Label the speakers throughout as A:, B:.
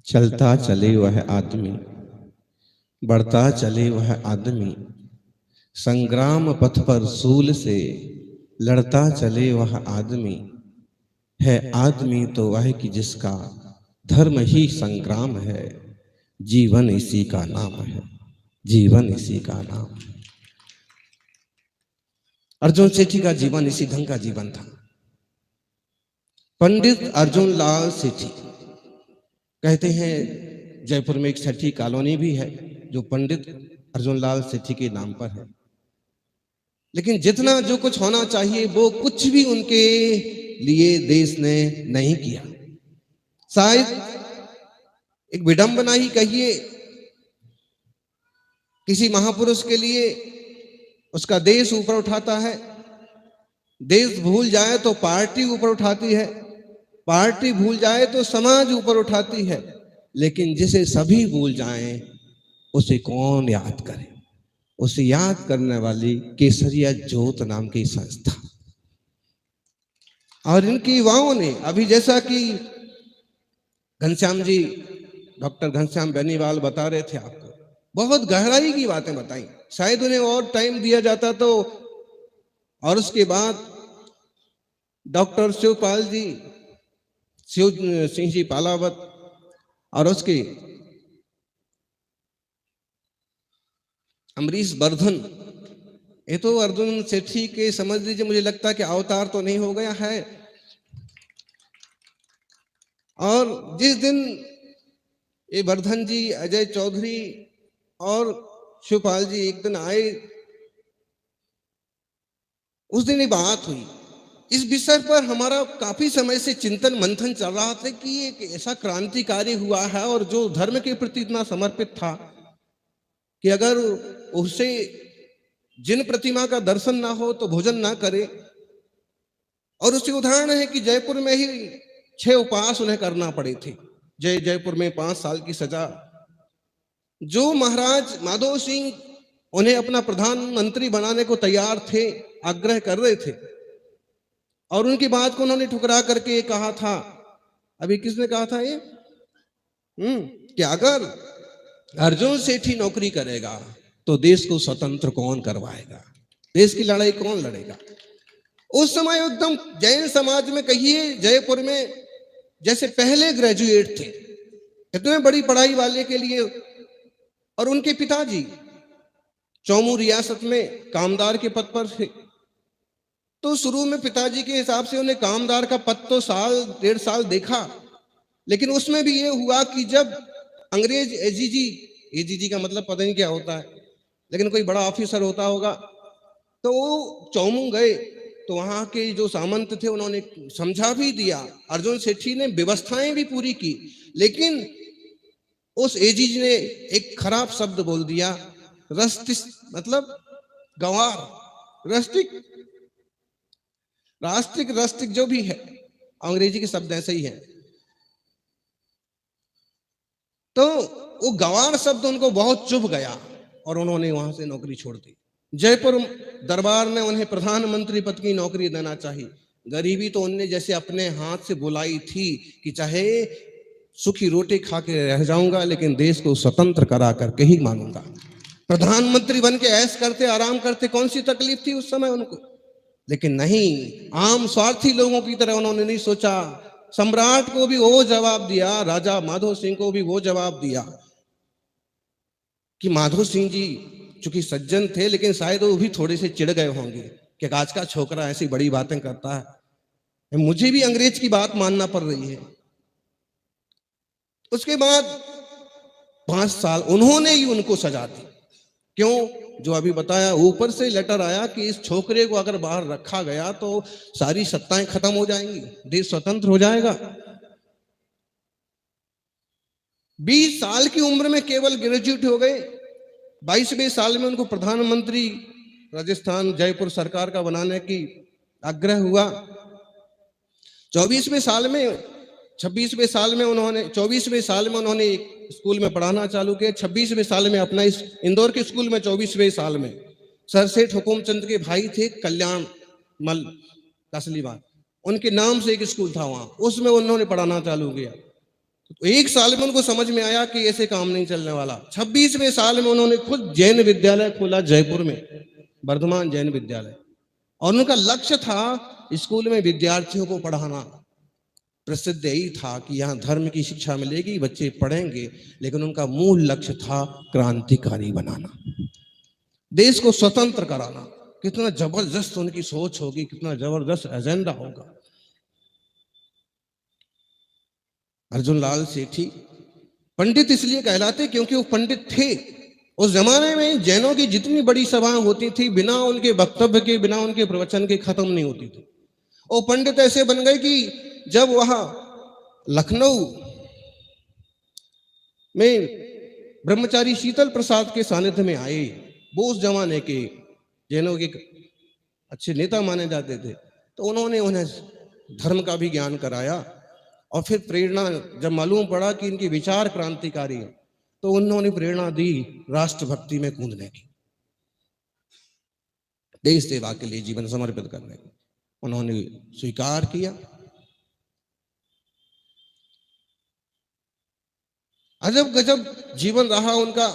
A: चलता चले वह आदमी, बढ़ता चले वह आदमी, संग्राम पथ पर सूल से लड़ता चले वह आदमी। है आदमी तो वह कि जिसका धर्म ही संग्राम है, जीवन इसी का नाम है, जीवन इसी का नाम है। अर्जुन सेठी का जीवन इसी ढंग का जीवन था। पंडित अर्जुन लाल सेठी कहते हैं, जयपुर में एक सेठी कॉलोनी भी है जो पंडित अर्जुन लाल सेठी के नाम पर है। लेकिन जितना जो कुछ होना चाहिए वो कुछ भी उनके लिए देश ने नहीं किया। शायद एक विडंबना ही कहिए, किसी महापुरुष के लिए उसका देश ऊपर उठाता है, देश भूल जाए तो पार्टी ऊपर उठाती है, पार्टी भूल जाए तो समाज ऊपर उठाती है, लेकिन जिसे सभी भूल जाएं उसे कौन याद करे? उसे याद करने वाली केसरिया ज्योत नाम की संस्था। और इनकी युवाओं ने अभी जैसा कि घनश्याम जी, डॉक्टर घनश्याम बेनीवाल बता रहे थे आपको, बहुत गहराई की बातें बताई। शायद उन्हें और टाइम दिया जाता तो। और उसके बाद डॉक्टर शिवपाल जी, शिव सिंह जी पालावत, और उसके अमरीश वर्धन, ये तो अर्जुन सेठी के समझ लीजिए, मुझे लगता है कि अवतार तो नहीं हो गया है। और जिस दिन ये वर्धन जी, अजय चौधरी और शिवपाल जी एक दिन आए, उस दिन ये बात हुई। इस विषय पर हमारा काफी समय से चिंतन मंथन चल रहा था कि एक ऐसा क्रांतिकारी हुआ है और जो धर्म के प्रति इतना समर्पित था कि अगर उसे जिन प्रतिमा का दर्शन ना हो तो भोजन ना करे। और उसके उदाहरण है कि जयपुर में ही 6 उपवास उन्हें करना पड़े थे। जयपुर में 5 साल की सजा। जो महाराज माधो सिंह उन्हें अपना प्रधानमंत्री बनाने को तैयार थे, आग्रह कर रहे थे, और उनकी बात को उन्होंने ठुकरा करके कहा था, अभी किसने कहा था ये, कि अगर अर्जुन सेठी नौकरी करेगा तो देश को स्वतंत्र कौन करवाएगा, देश की लड़ाई कौन लड़ेगा। उस समय एकदम जैन समाज में कहिए, जयपुर में जैसे पहले ग्रेजुएट थे, इतने बड़ी पढ़ाई वाले के लिए। और उनके पिताजी चौमू रियासत में कामदार के पद पर थे। तो शुरू में पिताजी के हिसाब से उन्हें कामदार का पद तो 1.5 साल देखा, लेकिन उसमें भी ये हुआ कि जब अंग्रेज एजीजी का मतलब पता नहीं क्या होता है, लेकिन कोई बड़ा ऑफिसर होता होगा, तो वो चौमू गए तो वहां के जो सामंत थे उन्होंने समझा भी दिया। अर्जुन सेठी ने व्यवस्थाएं भी पूरी की, लेकिन उस एजीजी ने एक खराब शब्द बोल दिया, रस्टिक, मतलब गंवार, राष्ट्रिक जो भी है, अंग्रेजी के शब्द ऐसे ही है। तो वो गंवार शब्द उनको बहुत चुभ गया और उन्होंने वहां से नौकरी छोड़ दी। जयपुर दरबार ने उन्हें प्रधानमंत्री पद की नौकरी देना चाहिए। गरीबी तो उनने जैसे अपने हाथ से बुलाई थी कि चाहे सूखी रोटी खा के रह जाऊंगा, लेकिन देश को स्वतंत्र करा करके ही मानूंगा। प्रधानमंत्री बन के ऐश करते, आराम करते, कौन सी तकलीफ थी उस समय उनको। लेकिन नहीं, आम स्वार्थी लोगों की तरह उन्होंने नहीं सोचा। सम्राट को भी वो जवाब दिया, राजा माधो सिंह को भी वो जवाब दिया कि माधो सिंह जी चूंकि सज्जन थे, लेकिन शायद वो भी थोड़े से चिढ़ गए होंगे कि आज का छोकरा ऐसी बड़ी बातें करता है, मुझे भी अंग्रेज की बात मानना पड़ रही है। उसके बाद 5 साल उन्होंने ही उनको सजा दी। क्यों? जो अभी बताया, ऊपर से लेटर आया कि इस छोकरे को अगर बाहर रखा गया तो सारी सत्ताएं खत्म हो जाएंगी, देश स्वतंत्र हो जाएगा। 20 साल की उम्र में केवल ग्रेजुएट हो गए। 22वें साल में उनको प्रधानमंत्री राजस्थान जयपुर सरकार का बनाने की आग्रह हुआ। 24वें साल में 26वें साल में उन्होंने 24वें साल में उन्होंने स्कूल में पढ़ाना चालू किया। 26वें साल में अपना इस इंदौर के स्कूल में 24वें साल में सर सेठ हुकुमचंद के भाई थे कल्याण मल कसलीवाल, उनके नाम से एक स्कूल था वहां, उसमें उन्होंने पढ़ाना चालू किया। तो 1 साल में उनको समझ में आया कि ऐसे काम नहीं चलने वाला। 26वें साल में उन्होंने खुद जैन विद्यालय खोला जयपुर में, वर्धमान जैन विद्यालय, और उनका लक्ष्य था स्कूल में विद्यार्थियों को पढ़ाना। प्रसिद्ध यही था कि यहाँ धर्म की शिक्षा मिलेगी, बच्चे पढ़ेंगे, लेकिन उनका मूल लक्ष्य था क्रांतिकारी बनाना, देश को स्वतंत्र कराना। कितना जबरदस्त उनकी सोच होगी, कितना जबरदस्त एजेंडा होगा। अर्जुन लाल सेठी पंडित इसलिए कहलाते क्योंकि वो पंडित थे। उस जमाने में जैनों की जितनी बड़ी सभाएं होती थी, बिना उनके वक्तव्य के, बिना उनके प्रवचन के खत्म नहीं होती थी। और पंडित ऐसे बन गए कि जब वहां लखनऊ में ब्रह्मचारी शीतल प्रसाद के सानिध्य में आए, वो उस जमाने के जैनों के अच्छे नेता माने जाते थे, तो उन्होंने उन्हें धर्म का भी ज्ञान कराया। और फिर प्रेरणा जब मालूम पड़ा कि इनके विचार क्रांतिकारी हैं, तो उन्होंने प्रेरणा दी राष्ट्रभक्ति में कूदने की, देश सेवा के लिए जीवन समर्पित करने की। उन्होंने स्वीकार किया। अजब गजब जीवन रहा उनका।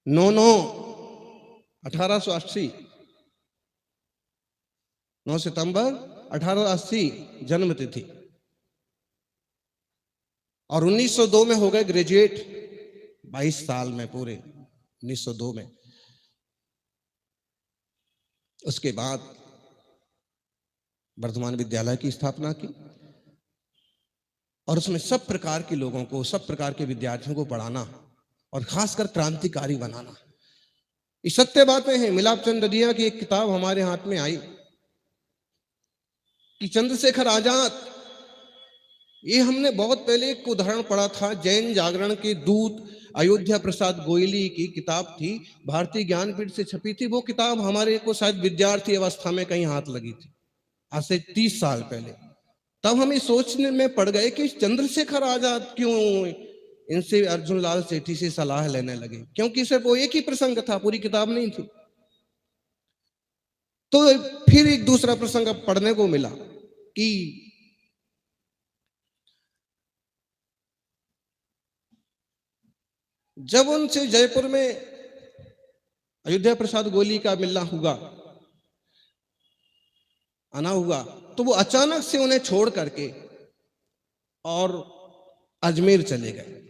A: 9 सितंबर 1880 जन्म तिथि, और 1902 में हो गए ग्रेजुएट, 22 साल में पूरे 1902 में। उसके बाद वर्धमान विद्यालय की स्थापना की, और उसमें सब प्रकार के लोगों को, सब प्रकार के विद्यार्थियों को पढ़ाना, और खासकर क्रांतिकारी बनाना। ये सत्य बातें हैं। मिलाप चंद ददिया की एक किताब हमारे हाथ में आई कि चंद्रशेखर आजाद, ये हमने बहुत पहले एक उदाहरण पढ़ा था, जैन जागरण के दूत अयोध्या प्रसाद गोयली की किताब थी, भारतीय ज्ञानपीठ से छपी थी। वो किताब हमारे को शायद विद्यार्थी अवस्था में कहीं हाथ लगी थी, आज से 30 साल पहले। तब हम इस सोचने में पड़ गए कि चंद्रशेखर आजाद क्यों इनसे, अर्जुन लाल सेठी से सलाह लेने लगे, क्योंकि सिर्फ वो एक ही प्रसंग था, पूरी किताब नहीं थी। तो फिर एक दूसरा प्रसंग पढ़ने को मिला कि जब उनसे जयपुर में अयोध्या प्रसाद गोयली का मिलना हुआ, आना हुआ, तो वो अचानक से उन्हें छोड़ करके और अजमेर चले गए,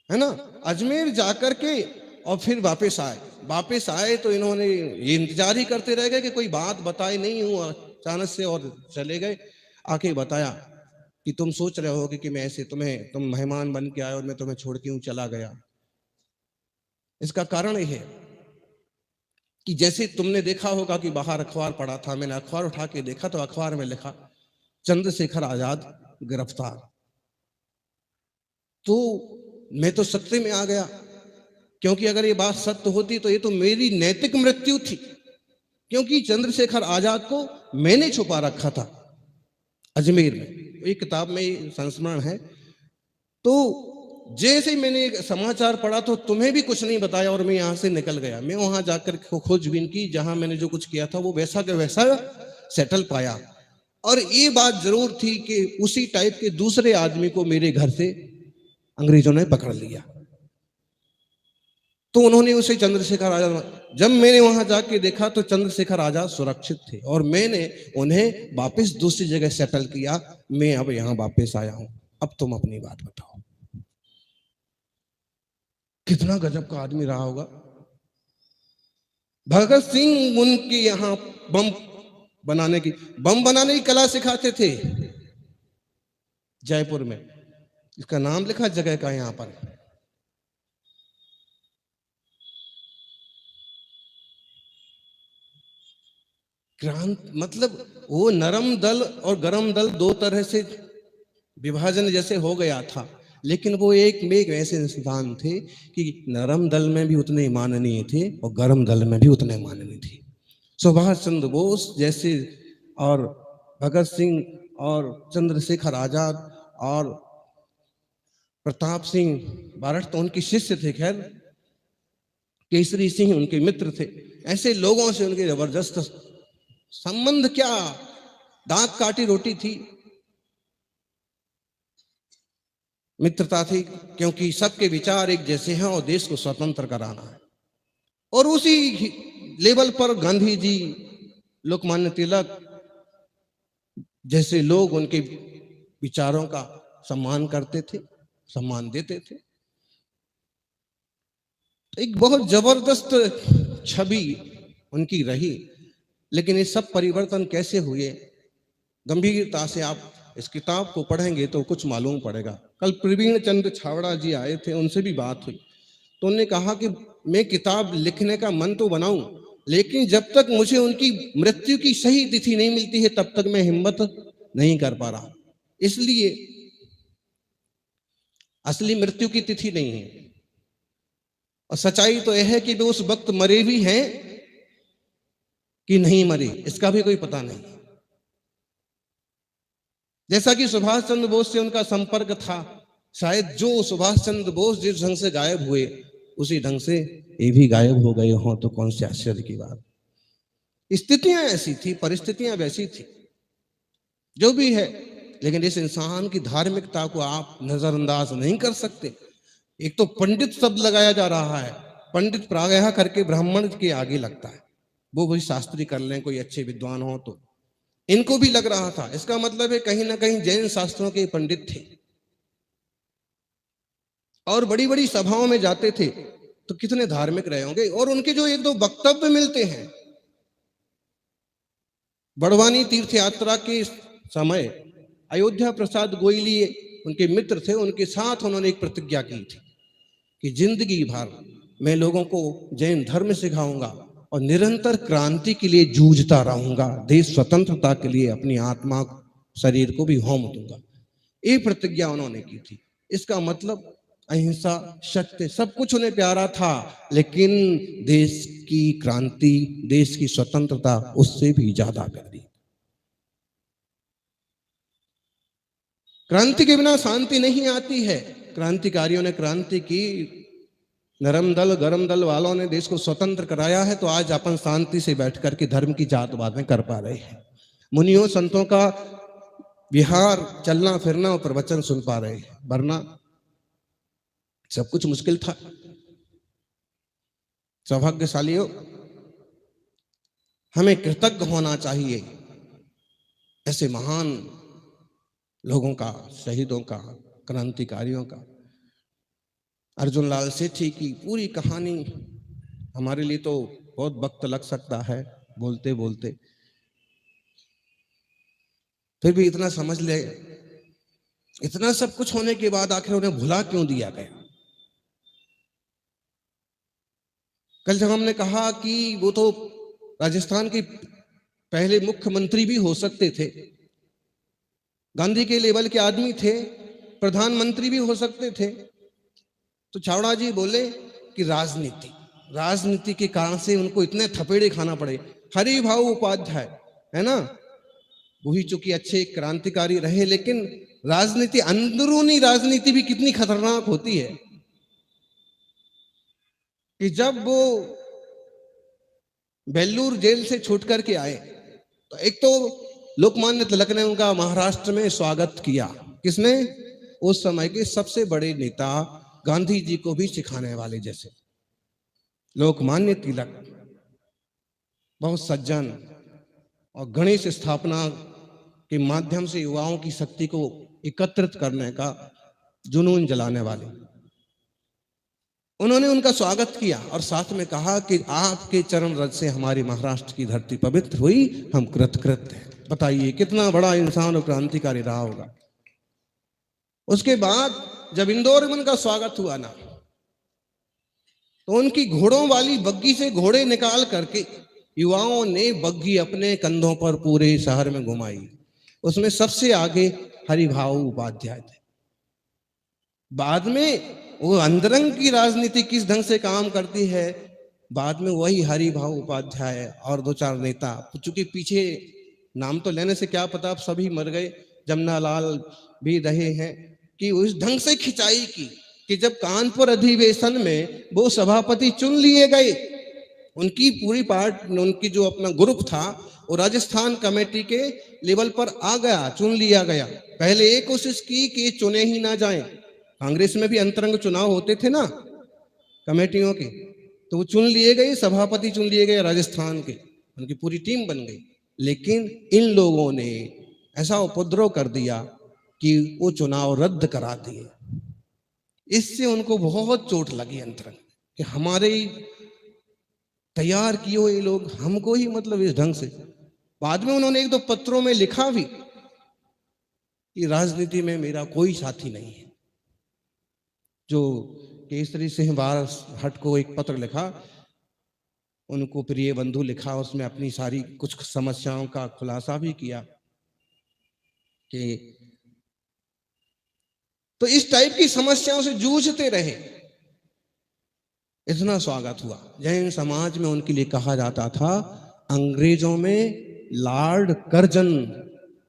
A: है ना। अजमेर जाकर के और फिर वापस आए तो इन्होंने ये इंतजार ही करते रह गए कि कोई बात बताए नहीं। हुआ अचानक से और चले गए। आके बताया कि तुम सोच रहे होगे कि मैं ऐसे तुम मेहमान बन के आए और मैं तुम्हें छोड़ के यूं चला गया। इसका कारण यह है कि जैसे तुमने देखा होगा कि बाहर अखबार पड़ा था, मैंने अखबार उठा के देखा तो अखबार में लिखा चंद्रशेखर आजाद गिरफ्तार। तो मैं तो सत्य में आ गया, क्योंकि अगर ये बात सत्य होती तो ये तो मेरी नैतिक मृत्यु थी, क्योंकि चंद्रशेखर आजाद को मैंने छुपा रखा था अजमेर में। एक किताब में संस्मरण है। तो जैसे ही मैंने समाचार पढ़ा तो तुम्हें भी कुछ नहीं बताया और मैं यहां से निकल गया। मैं वहां जाकर खोजबीन की, जहां मैंने जो कुछ किया था वो वैसा के वैसा सेटल पाया। और ये बात जरूर थी कि उसी टाइप के दूसरे आदमी को मेरे घर से अंग्रेजों ने पकड़ लिया। तो उन्होंने उसे चंद्रशेखर आजाद, जब मैंने वहां जाके देखा तो चंद्रशेखर आजाद सुरक्षित थे और मैंने उन्हें वापस दूसरी जगह सेटल किया। मैं अब यहां वापस आया हूं, अब तुम अपनी बात बताओ। कितना गजब का आदमी रहा होगा। भगत सिंह उनके यहां बम बनाने की कला सिखाते थे जयपुर में। इसका नाम लिखा जगह का यहां पर। क्रांत मतलब वो नरम दल और गरम दल दो तरह से विभाजन जैसे हो गया था, लेकिन वो एक में एक ऐसे इंसान थे कि नरम दल में भी उतने माननीय थे और गरम दल में भी उतने माननीय थे। सुभाष चंद्र बोस जैसे और भगत सिंह और चंद्रशेखर आजाद और प्रताप सिंह बारठ तो उनके शिष्य थे, खैर केसरी सिंह उनके मित्र थे। ऐसे लोगों से उनके जबरदस्त संबंध क्या दांत काटी रोटी थी, मित्रता थी, क्योंकि सबके विचार एक जैसे हैं और देश को स्वतंत्र कराना है। और उसी लेवल पर गांधी जी, लोकमान्य तिलक जैसे लोग उनके विचारों का सम्मान करते थे, सम्मान देते थे। एक बहुत जबरदस्त छवि उनकी रही। लेकिन ये सब परिवर्तन कैसे हुए, गंभीरता से आप इस किताब को पढ़ेंगे तो कुछ मालूम पड़ेगा। कल प्रवीण चंद्र छावड़ा जी आए थे, उनसे भी बात हुई, तो उन्होंने कहा कि मैं किताब लिखने का मन तो बनाऊं, लेकिन जब तक मुझे उनकी मृत्यु की सही तिथि नहीं मिलती है तब तक मैं हिम्मत नहीं कर पा रहा। इसलिए असली मृत्यु की तिथि नहीं है, और सच्चाई तो यह है कि वे उस वक्त मरे भी हैं कि नहीं मरे, इसका भी कोई पता नहीं। जैसा कि सुभाष चंद्र बोस से उनका संपर्क था, शायद जो सुभाष चंद्र बोस जिस ढंग से गायब हुए उसी ढंग से ये भी गायब हो गए हों तो कौन से आश्चर्य की बात। स्थितियां ऐसी थी, परिस्थितियां वैसी थी, जो भी है। लेकिन इस इंसान की धार्मिकता को आप नजरअंदाज नहीं कर सकते। एक तो पंडित शब्द लगाया जा रहा है, पंडित प्रायः करके ब्राह्मण के आगे लगता है, वो भी शास्त्री कर लें, कोई अच्छे विद्वान हो तो। इनको भी लग रहा था, इसका मतलब है कहीं ना कहीं जैन शास्त्रों के पंडित थे और बड़ी बड़ी सभाओं में जाते थे, तो कितने धार्मिक रहे होंगे। और उनके जो एक दो वक्तव्य मिलते हैं, बड़वानी तीर्थ यात्रा के समय अयोध्या प्रसाद गोयली उनके मित्र थे, उनके साथ उन्होंने एक प्रतिज्ञा की थी कि जिंदगी भर मैं लोगों को जैन धर्म सिखाऊंगा और निरंतर क्रांति के लिए जूझता रहूंगा, देश स्वतंत्रता के लिए अपनी आत्मा शरीर को भी होम दूंगा। ये प्रतिज्ञा उन्होंने की थी। इसका मतलब अहिंसा, सत्य, सब कुछ उन्हें प्यारा था, लेकिन देश की क्रांति, देश की स्वतंत्रता उससे भी ज्यादा प्यारी। क्रांति के बिना शांति नहीं आती है। क्रांतिकारियों ने क्रांति की, नरम दल गरम दल वालों ने देश को स्वतंत्र कराया है, तो आज अपन शांति से बैठ करके धर्म की जात बातें कर पा रहे हैं, मुनियों संतों का विहार, चलना फिरना और प्रवचन सुन पा रहे हैं, वरना सब कुछ मुश्किल था। सौभाग्यशालियों, हमें कृतज्ञ होना चाहिए ऐसे महान लोगों का, शहीदों का, क्रांतिकारियों का। अर्जुन लाल सेठी की पूरी कहानी हमारे लिए तो बहुत वक्त लग सकता है बोलते बोलते, फिर भी इतना समझ ले, इतना सब कुछ होने के बाद आखिर उन्हें भुला क्यों दिया गया। कल जब हमने कहा कि वो तो राजस्थान के पहले मुख्यमंत्री भी हो सकते थे, गांधी के लेवल के आदमी थे, प्रधानमंत्री भी हो सकते थे, तो छावड़ा जी बोले कि राजनीति के कारण से उनको इतने थपेड़े खाना पड़े। हरिभाऊ उपाध्याय है ना, वही चूंकि अच्छे क्रांतिकारी रहे, लेकिन राजनीति, अंदरूनी राजनीति भी कितनी खतरनाक होती है कि जब वो बेल्लूर जेल से छूट करके आए तो एक तो लोकमान्य तिलक ने उनका महाराष्ट्र में स्वागत किया। किसने? उस समय के सबसे बड़े नेता, गांधी जी को भी सिखाने वाले जैसे लोकमान्य तिलक, बहुत सज्जन और गणेश स्थापना के माध्यम से युवाओं की शक्ति को एकत्रित करने का जुनून जलाने वाले। उन्होंने उनका स्वागत किया और साथ में कहा कि आपके चरण रज से हमारी महाराष्ट्र की धरती पवित्र हुई, हम कृतकृत हैं। बताइए कितना बड़ा इंसान और क्रांतिकारी रहा होगा। उसके बाद जब इंदौर में उनका स्वागत हुआ ना, तो उनकी घोड़ों वाली बग्गी से घोड़े निकाल करके युवाओं ने बग्गी अपने कंधों पर पूरे शहर में घुमाई। उसमें सबसे आगे हरिभाऊ उपाध्याय थे। बाद में वो अंतरंग की राजनीति किस ढंग से काम करती है, बाद में वही हरिभाऊ उपाध्याय और दो चार नेता, चूंकि पीछे नाम तो लेने से क्या पता, अब सभी मर गए, जमनालाल भी रहे हैं, कि उस ढंग से खिंचाई की कि जब कानपुर अधिवेशन में वो सभापति चुन लिए गए, उनकी पूरी उनकी जो अपना ग्रुप था वो राजस्थान कमेटी के लेवल पर आ गया, चुन लिया गया। पहले ये कोशिश की कि चुने ही ना जाएं। कांग्रेस में भी अंतरंग चुनाव होते थे ना कमेटियों के, तो वो चुन लिए गए, सभापति चुन लिए गए राजस्थान के, उनकी पूरी टीम बन गई। लेकिन इन लोगों ने ऐसा उपद्रव कर दिया कि वो चुनाव रद्द करा दिए। इससे उनको बहुत चोट लगी अंतरंग कि हमारे तैयार किए हुए लोग हमको ही मतलब इस ढंग से। बाद में उन्होंने एक दो पत्रों में लिखा भी कि राजनीति में मेरा कोई साथी नहीं है। जो केसरी सिंह बारहट को एक पत्र लिखा, उनको प्रिय बंधु लिखा, उसमें अपनी सारी कुछ समस्याओं का खुलासा भी किया कि तो इस टाइप की समस्याओं से जूझते रहे। इतना स्वागत हुआ। जैन समाज में उनके लिए कहा जाता था अंग्रेजों में लॉर्ड कर्जन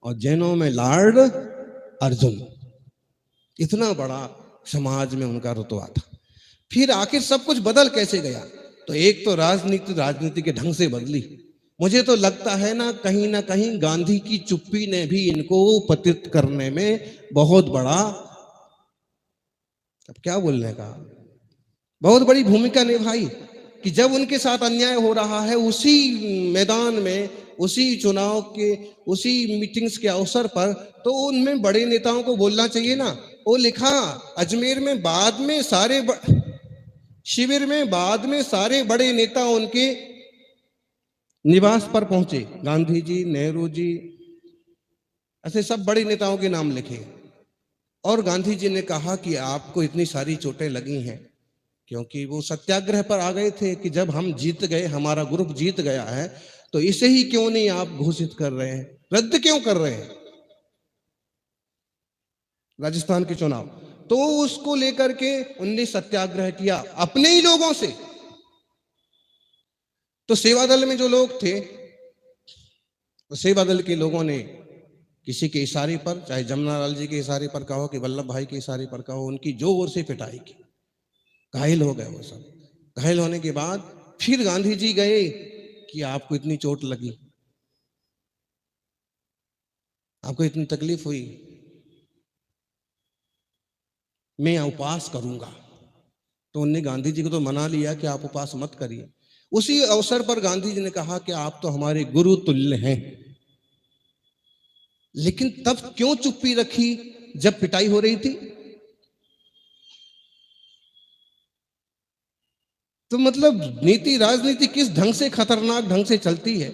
A: और जैनों में लॉर्ड अर्जुन। इतना बड़ा समाज में उनका रुतबा था। फिर आखिर सब कुछ बदल कैसे गया? तो एक तो राजनीति के ढंग से बदली। मुझे तो लगता है ना कहीं गांधी की चुप्पी ने भी इनको पतित करने में बहुत बड़ा, अब क्या बोलने का, बहुत बड़ी भूमिका निभाई कि जब उनके साथ अन्याय हो रहा है उसी मैदान में, उसी चुनाव के, उसी मीटिंग्स के अवसर पर, तो उनमें बड़े नेताओं को बोलना चाहिए ना। वो लिखा अजमेर में बाद में शिविर में बाद में सारे बड़े नेता उनके निवास पर पहुंचे, गांधी जी, नेहरू जी, ऐसे सब बड़े नेताओं के नाम लिखे। और गांधी जी ने कहा कि आपको इतनी सारी चोटें लगी हैं क्योंकि वो सत्याग्रह पर आ गए थे कि जब हम जीत गए, हमारा ग्रुप जीत गया है, तो इसे ही क्यों नहीं आप घोषित कर रहे हैं, रद्द क्यों कर रहे हैं राजस्थान के चुनाव। तो उसको लेकर के उनने सत्याग्रह किया अपने ही लोगों से। तो सेवा दल में जो लोग थे, तो सेवा दल के लोगों ने किसी के इशारे पर, चाहे जमनालाल जी के इशारे पर कहो कि वल्लभ भाई के इशारे पर कहो, उनकी जोर से पिटाई की, घायल हो गए वो सब। घायल होने के बाद फिर गांधी जी गए कि आपको इतनी चोट लगी, आपको इतनी तकलीफ हुई, मैं उपवास करूंगा। तो उनने गांधी जी को तो मना लिया कि आप उपवास मत करिए। उसी अवसर पर गांधी जी ने कहा कि आप तो हमारे गुरु तुल्य हैं। लेकिन तब क्यों चुप्पी रखी जब पिटाई हो रही थी? तो मतलब नीति, राजनीति किस ढंग से खतरनाक ढंग से चलती है।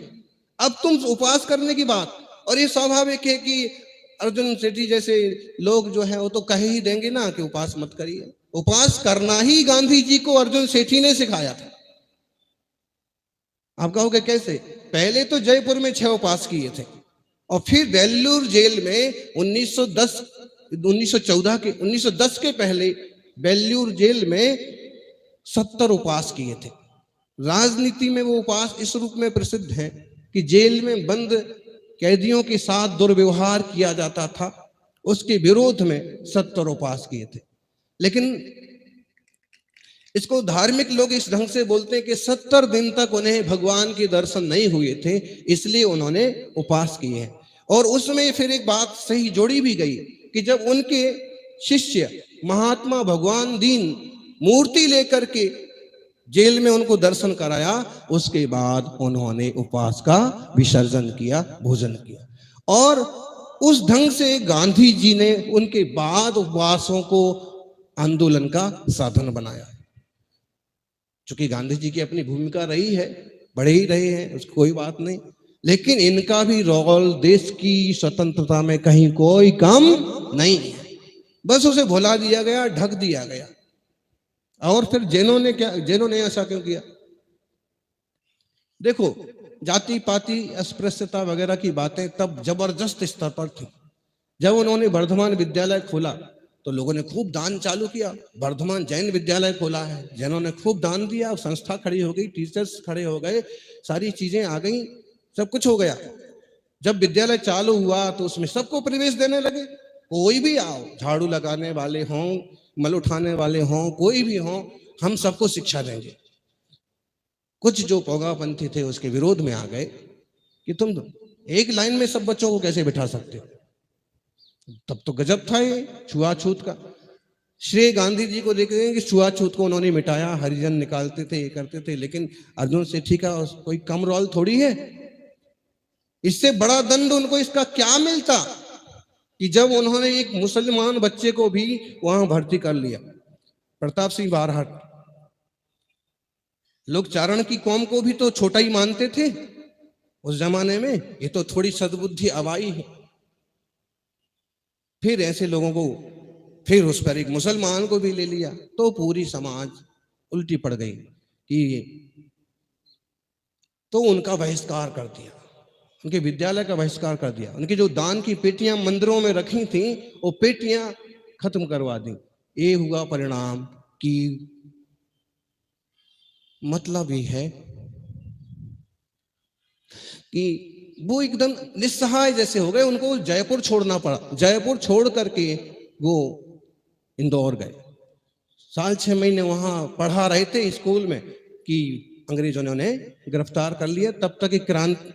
A: अब तुम उपवास करने की बात, और ये स्वाभाविक है कि अर्जुन सेठी जैसे लोग जो है वो तो कह ही देंगे ना कि उपवास मत करिए। उपवास करना ही गांधी जी को अर्जुन सेठी ने सिखाया था। आप कहोगे कैसे? पहले तो जयपुर में 6 उपवास किए थे और फिर बेल्लूर जेल में 1910 के पहले बेल्लूर जेल में 70 उपवास किए थे। राजनीति में वो उपवास इस रूप में प्रसिद्ध है कि जेल में बंद कैदियों के साथ दुर्व्यवहार किया जाता था, उसके विरोध में 70 उपवास किए थे। लेकिन इसको धार्मिक लोग इस ढंग से बोलते हैं कि 70 दिन तक उन्हें भगवान के दर्शन नहीं हुए थे, इसलिए उन्होंने उपवास किए हैं। और उसमें फिर एक बात सही जोड़ी भी गई कि जब उनके शिष्य महात्मा भगवान दीन मूर्ति लेकर के जेल में उनको दर्शन कराया, उसके बाद उन्होंने उपवास का विसर्जन किया, भोजन किया। और उस ढंग से गांधी जी ने उनके बाद उपवासों को आंदोलन का साधन बनाया। चूंकि गांधी जी की अपनी भूमिका रही है, बड़े ही रहे हैं, उसकी कोई बात नहीं, लेकिन इनका भी रोल देश की स्वतंत्रता में कहीं कोई कम नहीं है। बस उसे भुला दिया गया, ढक दिया गया। और फिर जैनों ने ऐसा क्यों किया? देखो, जाति पाति अस्पृश्यता वगैरह की बातें तब जबरदस्त स्तर पर थी। जब उन्होंने वर्धमान विद्यालय खोला तो लोगों ने खूब दान चालू किया। वर्धमान जैन विद्यालय खोला है, जैनों ने खूब दान दिया, संस्था खड़ी हो गई, टीचर्स खड़े हो गए, सारी चीजें आ गई, सब कुछ हो गया। जब विद्यालय चालू हुआ तो उसमें सबको प्रवेश देने लगे। कोई भी आओ, झाड़ू लगाने वाले हों, मल उठाने वाले हों, कोई भी हों, हम सबको शिक्षा देंगे। कुछ जो पौगापंथी थे उसके विरोध में आ गए कि तुम एक लाइन में सब बच्चों को कैसे बिठा सकते हो। तब तो गजब था ये छुआछूत का। श्री गांधी जी को देखते हैं कि छुआछूत को उन्होंने मिटाया, हरिजन निकालते थे, ये करते थे, लेकिन अर्जुन सेठी का कोई कम रोल थोड़ी है। इससे बड़ा दंड उनको इसका क्या मिलता कि जब उन्होंने एक मुसलमान बच्चे को भी वहां भर्ती कर लिया। प्रताप सिंह बारहट, लोग चारण की कौम को भी तो छोटा ही मानते थे उस जमाने में, ये तो थोड़ी सद्बुद्धि अवाई है। फिर ऐसे लोगों को, फिर उस पर एक मुसलमान को भी ले लिया, तो पूरी समाज उल्टी पड़ गई कि तो उनका बहिष्कार कर दिया, उनके विद्यालय का बहिष्कार कर दिया, उनकी जो दान की पेटियां मंदिरों में रखी थी वो पेटियां खत्म करवा दी। ये हुआ परिणाम कि मतलब ये है कि वो एकदम निस्सहाय जैसे हो गए, उनको जयपुर छोड़ना पड़ा। जयपुर छोड़ करके वो इंदौर गए। साल 6 महीने वहां पढ़ा रहे थे स्कूल में कि अंग्रेजों ने उन्हें गिरफ्तार कर लिया। तब तक एक क्रांति,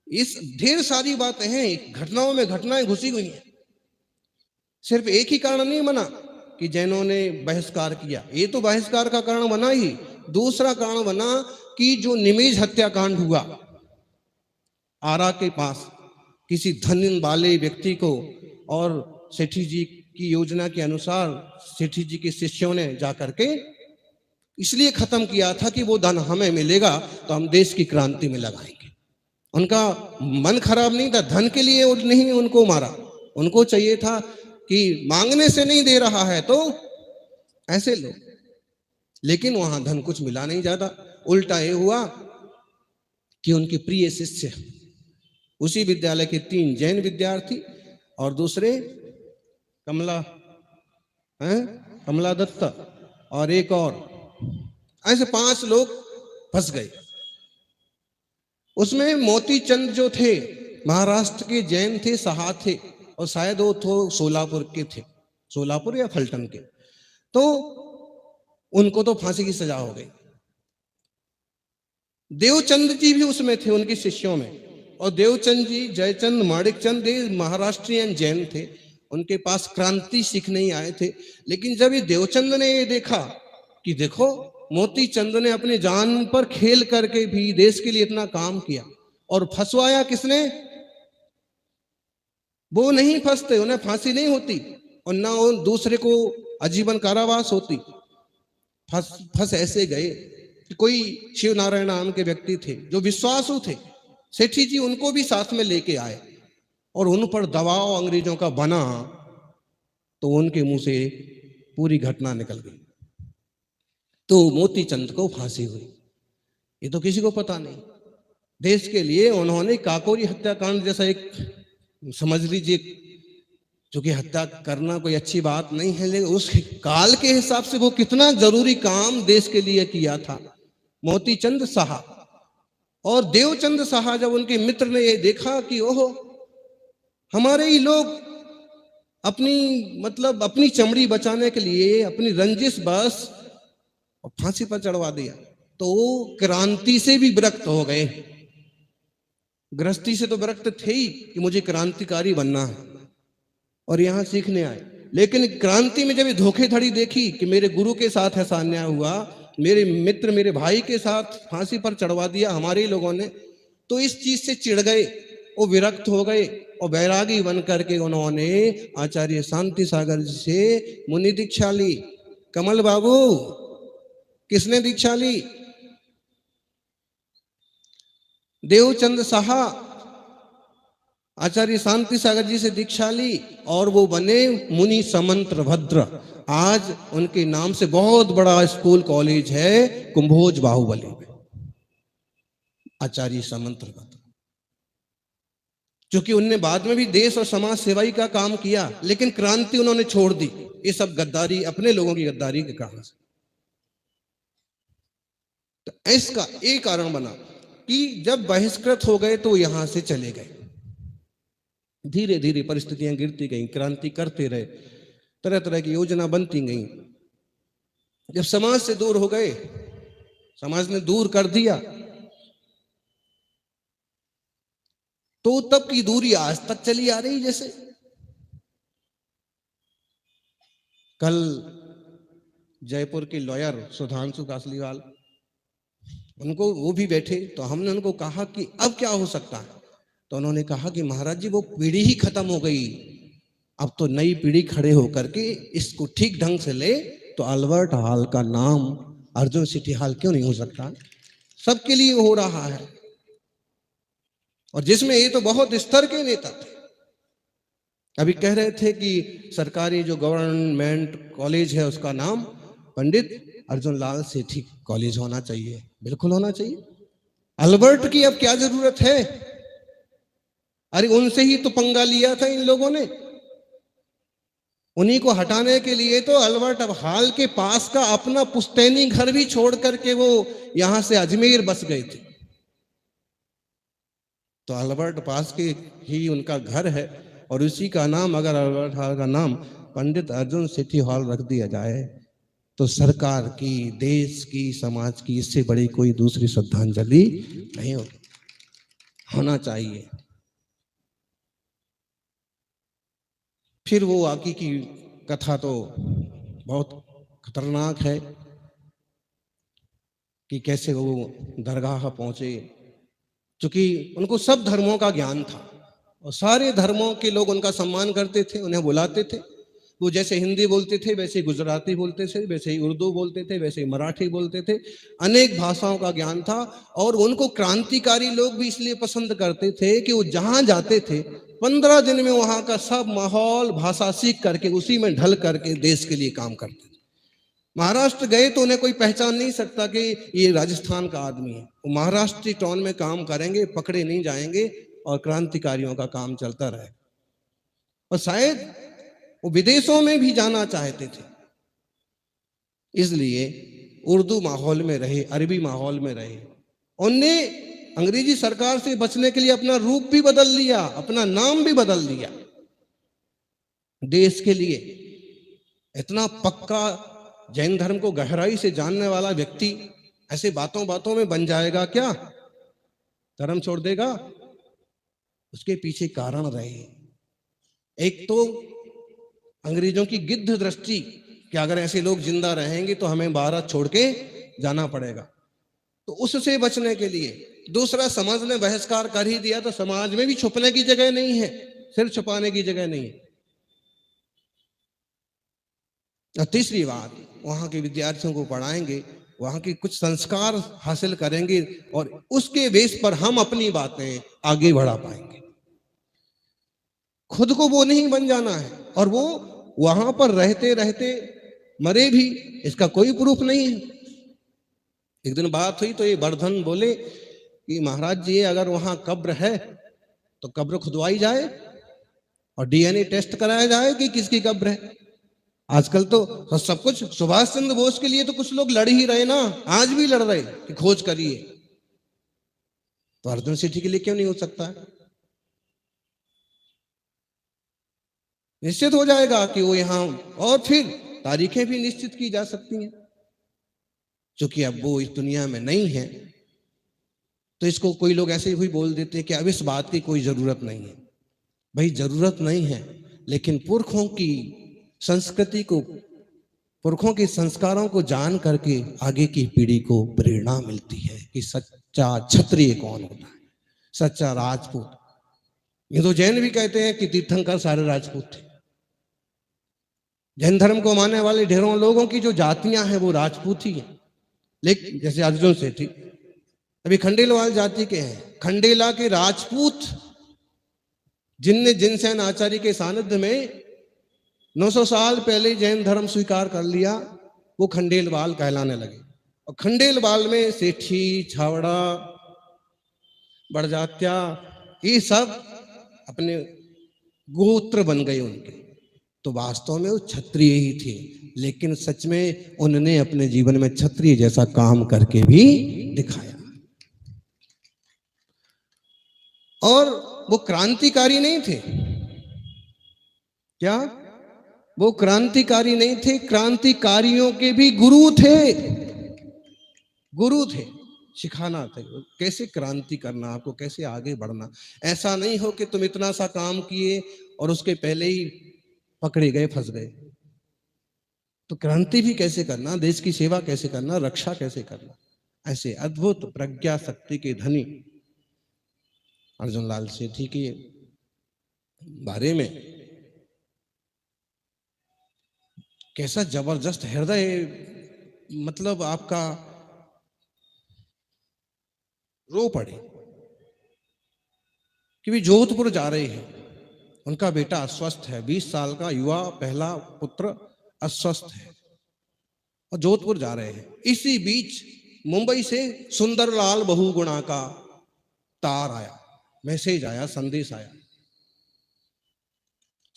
A: इस ढेर सारी बातें हैं, घटनाओं में घटनाएं घुसी हुई हैं। सिर्फ एक ही कारण नहीं बना कि जैनों ने बहिष्कार किया, ये तो बहिष्कार का कारण बना ही। दूसरा कारण बना कि जो निमेज हत्याकांड हुआ आरा के पास, किसी धन वाले व्यक्ति को, और सेठी जी की योजना के अनुसार सेठी जी के शिष्यों ने जाकर के इसलिए खत्म किया था कि वो धन हमें मिलेगा तो हम देश की क्रांति में लगाएंगे। उनका मन खराब नहीं था, धन के लिए नहीं उनको मारा। उनको चाहिए था कि मांगने से नहीं दे रहा है तो ऐसे लो, लेकिन वहां धन कुछ मिला नहीं ज्यादा। उल्टा ये हुआ कि उनके प्रिय शिष्य, उसी विद्यालय के 3 जैन विद्यार्थी और दूसरे कमला दत्ता और एक और, ऐसे 5 लोग फंस गए। उसमें मोती चंद जो थे महाराष्ट्र के जैन थे, सहा थे, और शायद वो तो सोलापुर के थे, सोलापुर या फलटन के। तो उनको तो फांसी की सजा हो गई। देवचंद जी भी उसमें थे उनके शिष्यों में, और देवचंद जी, जयचंद, माणिकचंद, ये महाराष्ट्रियन जैन थे, उनके पास क्रांति सीखने ही आए थे। लेकिन जब ये देवचंद ने ये देखा कि देखो मोती चंद ने अपनी जान पर खेल करके भी देश के लिए इतना काम किया, और फंसवाया किसने? वो नहीं फंसते, उन्हें फांसी नहीं होती और ना वो दूसरे को आजीवन कारावास होती। फंस ऐसे गए कि कोई शिव नारायण नाम के व्यक्ति थे जो विश्वासु थे, सेठी जी उनको भी साथ में लेके आए और उन पर दबाव अंग्रेजों का बना, तो उनके मुंह से पूरी घटना निकल गई। तो मोती चंद को फांसी हुई। ये तो किसी को पता नहीं। देश के लिए उन्होंने काकोरी हत्याकांड जैसा एक, समझ लीजिए, जो कि हत्या करना कोई अच्छी बात नहीं है, लेकिन उस काल के हिसाब से वो कितना जरूरी काम देश के लिए किया था। मोती चंद साहा और देवचंद साहा, जब उनके मित्र ने ये देखा कि ओहो हमारे ही लोग अपनी चमड़ी बचाने के लिए अपनी रंजिश बस फांसी पर चढ़वा दिया, तो वो क्रांति से भी विरक्त हो गए। गृहस्थी से तो विरक्त थे ही कि मुझे क्रांतिकारी बनना है और यहां सीखने आए, लेकिन क्रांति में जब ये धोखेधड़ी देखी कि मेरे गुरु के साथ ऐसा अन्याय हुआ, मेरे मित्र, मेरे भाई के साथ फांसी पर चढ़वा दिया हमारे ही लोगों ने, तो इस चीज से चिढ़ गए, वो विरक्त हो गए और बैरागी बन करके उन्होंने आचार्य शांति सागर जी से मुनि दीक्षा ली। कमल बाबू, किसने दीक्षा ली? देवचंद साहा आचार्य शांति सागर जी से दीक्षा ली और वो बने मुनि समंत्र भद्र। आज उनके नाम से बहुत बड़ा स्कूल कॉलेज है कुंभोज बाहुबली में, आचार्य समंत्र भद्र, क्योंकि उनने बाद में भी देश और समाज सेवाई का काम किया, लेकिन क्रांति उन्होंने छोड़ दी। ये सब गद्दारी, अपने लोगों की गद्दारी के कारण से। तो इसका एक कारण बना कि जब बहिष्कृत हो गए तो यहां से चले गए। धीरे धीरे परिस्थितियां गिरती गई, क्रांति करते रहे, तरह तरह की योजना बनती गई। जब समाज से दूर हो गए, समाज ने दूर कर दिया, तो तब की दूरी आज तक चली आ रही। जैसे कल जयपुर के लॉयर सुधांशु कासलीवाल, उनको वो भी बैठे, तो हमने उनको कहा कि अब क्या हो सकता है, तो उन्होंने कहा कि महाराज जी वो पीढ़ी ही खत्म हो गई, अब तो नई पीढ़ी खड़े होकर के इसको ठीक ढंग से ले, तो अल्बर्ट हॉल का नाम अर्जुन सिटी हॉल क्यों नहीं हो सकता? सबके लिए हो रहा है, और जिसमें ये तो बहुत स्तर के नेता थे। अभी कह रहे थे कि सरकारी जो गवर्नमेंट कॉलेज है उसका नाम पंडित अर्जुन लाल सेठी कॉलेज होना चाहिए। बिल्कुल होना चाहिए। अल्बर्ट की अब क्या जरूरत है? अरे उनसे ही तो पंगा लिया था इन लोगों ने। उन्हीं को हटाने के लिए तो अल्बर्ट अब हाल के पास का अपना पुश्तैनी घर भी छोड़ करके वो यहां से अजमेर बस गए थे। तो अल्बर्ट पास के ही उनका घर है, और उसी का नाम, अगर अल्बर्ट हॉल का नाम पंडित अर्जुन सिटी हॉल रख दिया जाए, तो सरकार की, देश की, समाज की इससे बड़ी कोई दूसरी श्रद्धांजलि नहीं होना चाहिए। फिर वो आगे की कथा तो बहुत खतरनाक है कि कैसे वो दरगाह पहुंचे, क्योंकि उनको सब धर्मों का ज्ञान था और सारे धर्मों के लोग उनका सम्मान करते थे, उन्हें बुलाते थे। वो जैसे हिंदी बोलते थे वैसे ही गुजराती बोलते थे, वैसे ही उर्दू बोलते थे, वैसे ही मराठी बोलते थे, अनेक भाषाओं का ज्ञान था। और उनको क्रांतिकारी लोग भी इसलिए पसंद करते थे कि वो जहां जाते थे 15 दिन में वहां का सब माहौल, भाषा सीख करके उसी में ढल करके देश के लिए काम करते थे। महाराष्ट्र गए तो उन्हें कोई पहचान नहीं सकता कि ये राजस्थान का आदमी है। वो महाराष्ट्री टोन में काम करेंगे, पकड़े नहीं जाएंगे और क्रांतिकारियों का काम चलता रहे। और शायद वो विदेशों में भी जाना चाहते थे, इसलिए उर्दू माहौल में रहे, अरबी माहौल में रहे। उनने अंग्रेजी सरकार से बचने के लिए अपना रूप भी बदल लिया, अपना नाम भी बदल लिया देश के लिए। इतना पक्का जैन धर्म को गहराई से जानने वाला व्यक्ति ऐसे बातों बातों में बन जाएगा क्या? धर्म छोड़ देगा? उसके पीछे कारण रहे। एक तो अंग्रेजों की गिद्ध दृष्टि कि अगर ऐसे लोग जिंदा रहेंगे तो हमें भारत छोड़ के जाना पड़ेगा, तो उससे बचने के लिए। दूसरा, समाज ने बहिष्कार कर ही दिया तो समाज में भी छुपने की जगह नहीं है, सिर छुपाने की जगह नहीं है। और तीसरी बात, वहां के विद्यार्थियों को पढ़ाएंगे, वहां के कुछ संस्कार हासिल करेंगे और उसके बेस पर हम अपनी बातें आगे बढ़ा पाएंगे। खुद को वो नहीं बन जाना है, और वो वहां पर रहते रहते मरे भी, इसका कोई प्रूफ नहीं है। एक दिन बात हुई तो ये वर्धन बोले कि महाराज जी अगर वहां कब्र है तो कब्र खुदवाई जाए और डीएनए टेस्ट कराया जाए कि किसकी कब्र है। आजकल तो सब कुछ, सुभाष चंद्र बोस के लिए तो कुछ लोग लड़ ही रहे ना, आज भी लड़ रहे कि खोज करिए, तो अर्जुन सिटी के लिए क्यों नहीं हो सकता है? निश्चित हो जाएगा कि वो यहां, और फिर तारीखें भी निश्चित की जा सकती हैं। क्योंकि अब वो इस दुनिया में नहीं है, तो इसको कोई लोग ऐसे ही बोल देते हैं कि अब इस बात की कोई जरूरत नहीं है। भाई जरूरत नहीं है, लेकिन पुरखों की संस्कृति को, पुरखों के संस्कारों को जान करके आगे की पीढ़ी को प्रेरणा मिलती है कि सच्चा क्षत्रिय कौन होता है, सच्चा राजपूत। ये तो जैन भी कहते हैं कि तीर्थंकर सारे राजपूत थे। जैन धर्म को मानने वाले ढेरों लोगों की जो जातियां हैं वो राजपूत ही हैं। लेकिन जैसे अर्जुन सेठी अभी खंडेलवाल जाति के हैं, खंडेला के राजपूत जिनने जिनसेन आचार्य के सानिध्य में 900 साल पहले जैन धर्म स्वीकार कर लिया, वो खंडेलवाल कहलाने लगे। और खंडेलवाल में सेठी, छावड़ा, बड़जात्या, ये सब अपने गोत्र बन गए उनके। तो वास्तव में वो क्षत्रिय ही थे, लेकिन सच में उन्होंने अपने जीवन में क्षत्रिय जैसा काम करके भी दिखाया। और वो क्रांतिकारी नहीं थे। क्या वो क्रांतिकारी नहीं थे? क्रांतिकारियों के भी गुरु थे। गुरु थे, सिखाना थे कैसे क्रांति करना, आपको कैसे आगे बढ़ना। ऐसा नहीं हो कि तुम इतना सा काम किए और उसके पहले ही पकड़े गए, फंस गए। तो क्रांति भी कैसे करना, देश की सेवा कैसे करना, रक्षा कैसे करना, ऐसे अद्भुत प्रज्ञा शक्ति के धनी अर्जुन लाल सेठी के बारे में कैसा जबरदस्त हृदय, मतलब आपका रो पड़े कि वे जोधपुर जा रहे हैं, उनका बेटा अस्वस्थ है, 20 साल का युवा पहला पुत्र अस्वस्थ है और जोधपुर जा रहे हैं। इसी बीच मुंबई से सुंदरलाल बहुगुणा का तार आया, मैसेज आया, संदेश आया।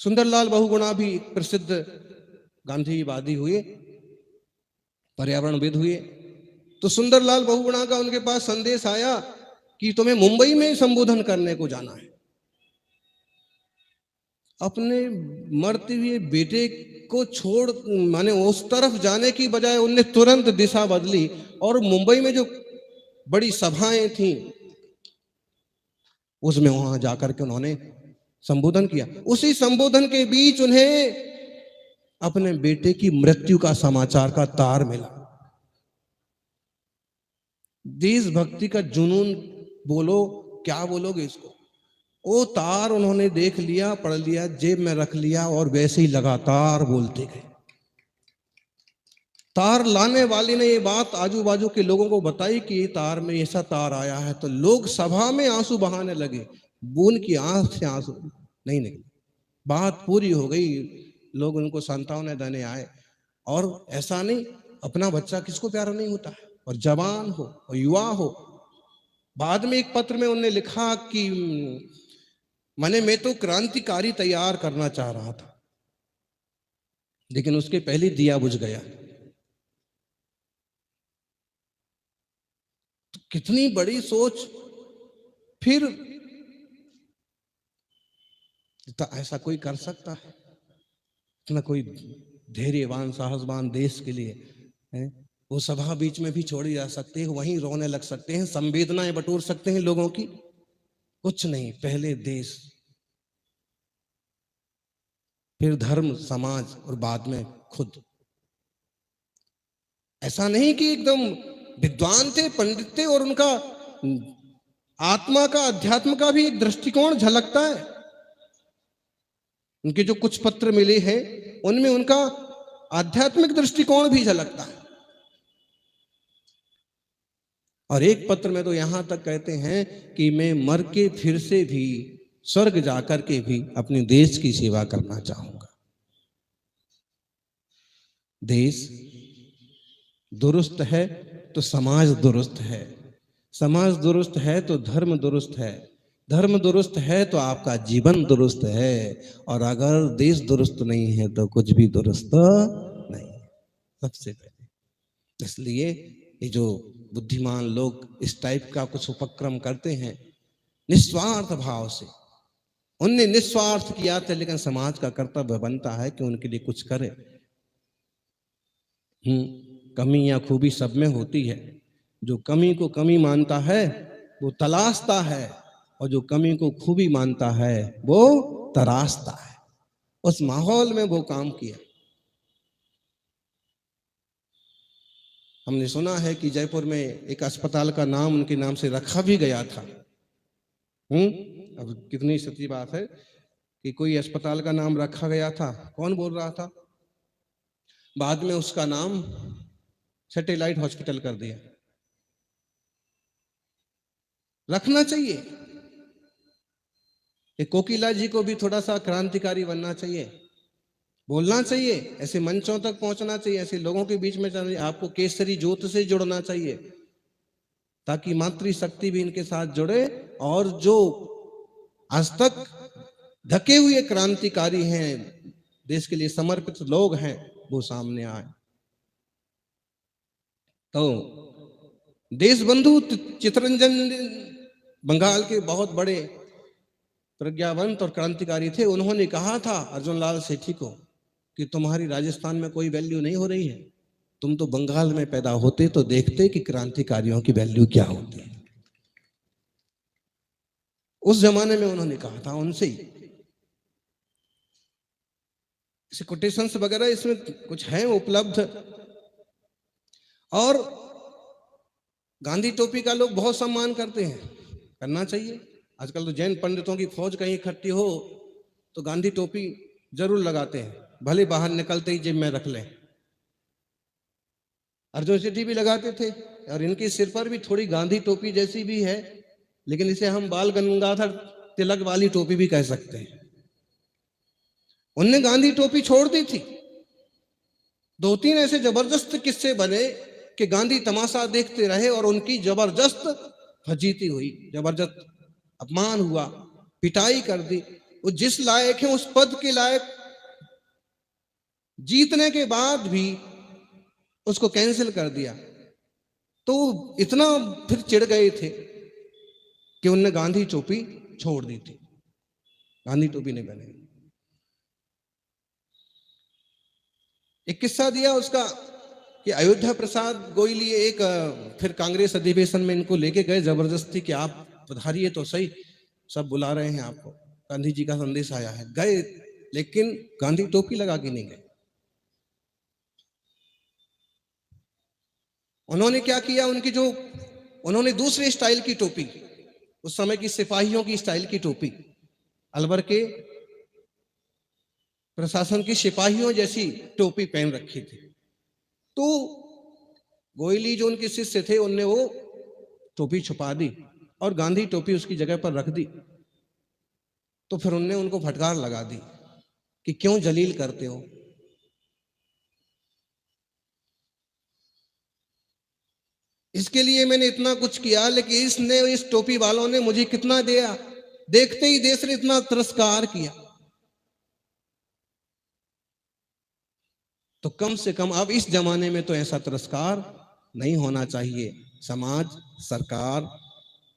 A: सुंदरलाल बहुगुणा भी एक प्रसिद्ध गांधीवादी हुए, पर्यावरणविद हुए। तो सुंदरलाल बहुगुणा का उनके पास संदेश आया कि तुम्हें मुंबई में संबोधन करने को जाना है। अपने मरते हुए बेटे को छोड़, माने उस तरफ जाने की बजाय उनने तुरंत दिशा बदली और मुंबई में जो बड़ी सभाएं थी उसमें वहां जाकर के उन्होंने संबोधन किया। उसी संबोधन के बीच उन्हें अपने बेटे की मृत्यु का समाचार का तार मिला। देशभक्ति का जुनून बोलो, क्या बोलोगे इसको। वो तार उन्होंने देख लिया, पढ़ लिया, जेब में रख लिया और वैसे ही लगातार बोलते गए। तार लाने वाले ने ये बात आजू बाजू के लोगों को बताई कि ये तार में ऐसा तार आया है, तो लोग सभा में आंसू बहाने लगे। बून की आंख से आंसू नहीं निकले, बात पूरी हो गई, लोग उनको सांत्वना देने आए। और ऐसा नहीं, अपना बच्चा किसको प्यारा नहीं होता है, और जवान हो और युवा हो। बाद में एक पत्र में उन्होंने लिखा कि मैं तो क्रांतिकारी तैयार करना चाह रहा था, लेकिन उसके पहले दिया बुझ गया। तो कितनी बड़ी सोच। फिर ऐसा कोई कर सकता है, इतना कोई धैर्यवान साहसवान देश के लिए है? वो सभा बीच में भी छोड़ी जा सकती है, वहीं रोने लग सकते हैं, संवेदनाएं बटोर सकते हैं लोगों की। कुछ नहीं, पहले देश, फिर धर्म समाज और बाद में खुद। ऐसा नहीं कि एकदम विद्वान थे, पंडित थे और उनका आत्मा का, अध्यात्म का भी एक दृष्टिकोण झलकता है। उनके जो कुछ पत्र मिले हैं उनमें उनका आध्यात्मिक दृष्टिकोण भी झलकता है। और एक पत्र में तो यहां तक कहते हैं कि मैं मर के फिर से भी स्वर्ग जाकर के भी अपने देश की सेवा करना चाहूंगा। देश दुरुस्त है तो समाज दुरुस्त है, समाज दुरुस्त है तो धर्म दुरुस्त है, धर्म दुरुस्त है तो आपका जीवन दुरुस्त है, और अगर देश दुरुस्त नहीं है तो कुछ भी दुरुस्त नहीं है, सबसे पहले। इसलिए ये जो बुद्धिमान लोग इस टाइप का कुछ उपक्रम करते हैं निस्वार्थ भाव से, उनने निस्वार्थ किया था, लेकिन समाज का कर्तव्य बनता है कि उनके लिए कुछ करे। कमी या खूबी सब में होती है। जो कमी को कमी मानता है वो तलाशता है, और जो कमी को खूबी मानता है वो तराशता है। उस माहौल में वो काम किया। हमने सुना है कि जयपुर में एक अस्पताल का नाम उनके नाम से रखा भी गया था। अब कितनी सच्ची बात है कि कोई अस्पताल का नाम रखा गया था, कौन बोल रहा था? बाद में उसका नाम सैटेलाइट हॉस्पिटल कर दिया। रखना चाहिए। कोकिला जी को भी थोड़ा सा क्रांतिकारी बनना चाहिए, बोलना चाहिए, ऐसे मंचों तक पहुंचना चाहिए, ऐसे लोगों के बीच में जाना। आपको केसरी ज्योत से जुड़ना चाहिए ताकि मातृशक्ति भी इनके साथ जुड़े, और जो आज तक ढके हुए क्रांतिकारी हैं, देश के लिए समर्पित लोग हैं, वो सामने आए। तो देशबंधु चित्तरंजन बंगाल के बहुत बड़े प्रज्ञावंत और क्रांतिकारी थे। उन्होंने कहा था अर्जुन लाल सेठी को कि तुम्हारी राजस्थान में कोई वैल्यू नहीं हो रही है, तुम तो बंगाल में पैदा होते तो देखते कि क्रांतिकारियों की वैल्यू क्या होती है। उस जमाने में उन्होंने कहा था उनसे ही। ऐसे कोटेशंस वगैरह इसमें कुछ है उपलब्ध। और गांधी टोपी का लोग बहुत सम्मान करते हैं, करना चाहिए। आजकल तो जैन पंडितों की फौज कहीं इकट्ठी हो तो गांधी टोपी जरूर लगाते हैं, भले बाहर निकलते ही जेब में रख लें। अर्जुन सेठी भी लगाते थे, और इनके सिर पर भी थोड़ी गांधी टोपी जैसी भी है, लेकिन इसे हम बाल गंगाधर तिलक वाली टोपी भी कह सकते हैं। उनने गांधी टोपी छोड़ दी थी। दो तीन ऐसे जबरदस्त किस्से बने कि गांधी तमाशा देखते रहे और उनकी जबरदस्त फजीती हुई, जबरदस्त अपमान हुआ, पिटाई कर दी। वो जिस लायक है उस पद के लायक जीतने के बाद भी उसको कैंसिल कर दिया। तो इतना फिर चिढ़ गए थे कि उनने गांधी टोपी छोड़ दी थी, गांधी टोपी नहीं बने। एक किस्सा दिया उसका कि अयोध्या प्रसाद गोयली एक फिर कांग्रेस अधिवेशन में इनको लेके गए जबरदस्ती कि आप पधारिए तो सही, सब बुला रहे हैं आपको, गांधी जी का संदेश आया है। गए, लेकिन गांधी टोपी लगा के नहीं गए। उन्होंने क्या किया, उन्होंने दूसरे स्टाइल की टोपी, उस समय की सिपाहियों की स्टाइल की टोपी, अलवर के प्रशासन की सिपाहियों जैसी टोपी पहन रखी थी। तो गोयली जो उनके शिष्य थे उनने वो टोपी छुपा दी और गांधी टोपी उसकी जगह पर रख दी। तो फिर उनने उनको फटकार लगा दी कि क्यों जलील करते हो। इसके लिए मैंने इतना कुछ किया, लेकिन इस टोपी वालों ने मुझे कितना दिया, देखते ही देश ने इतना तिरस्कार किया। तो कम से कम अब इस जमाने में तो ऐसा तिरस्कार नहीं होना चाहिए। समाज, सरकार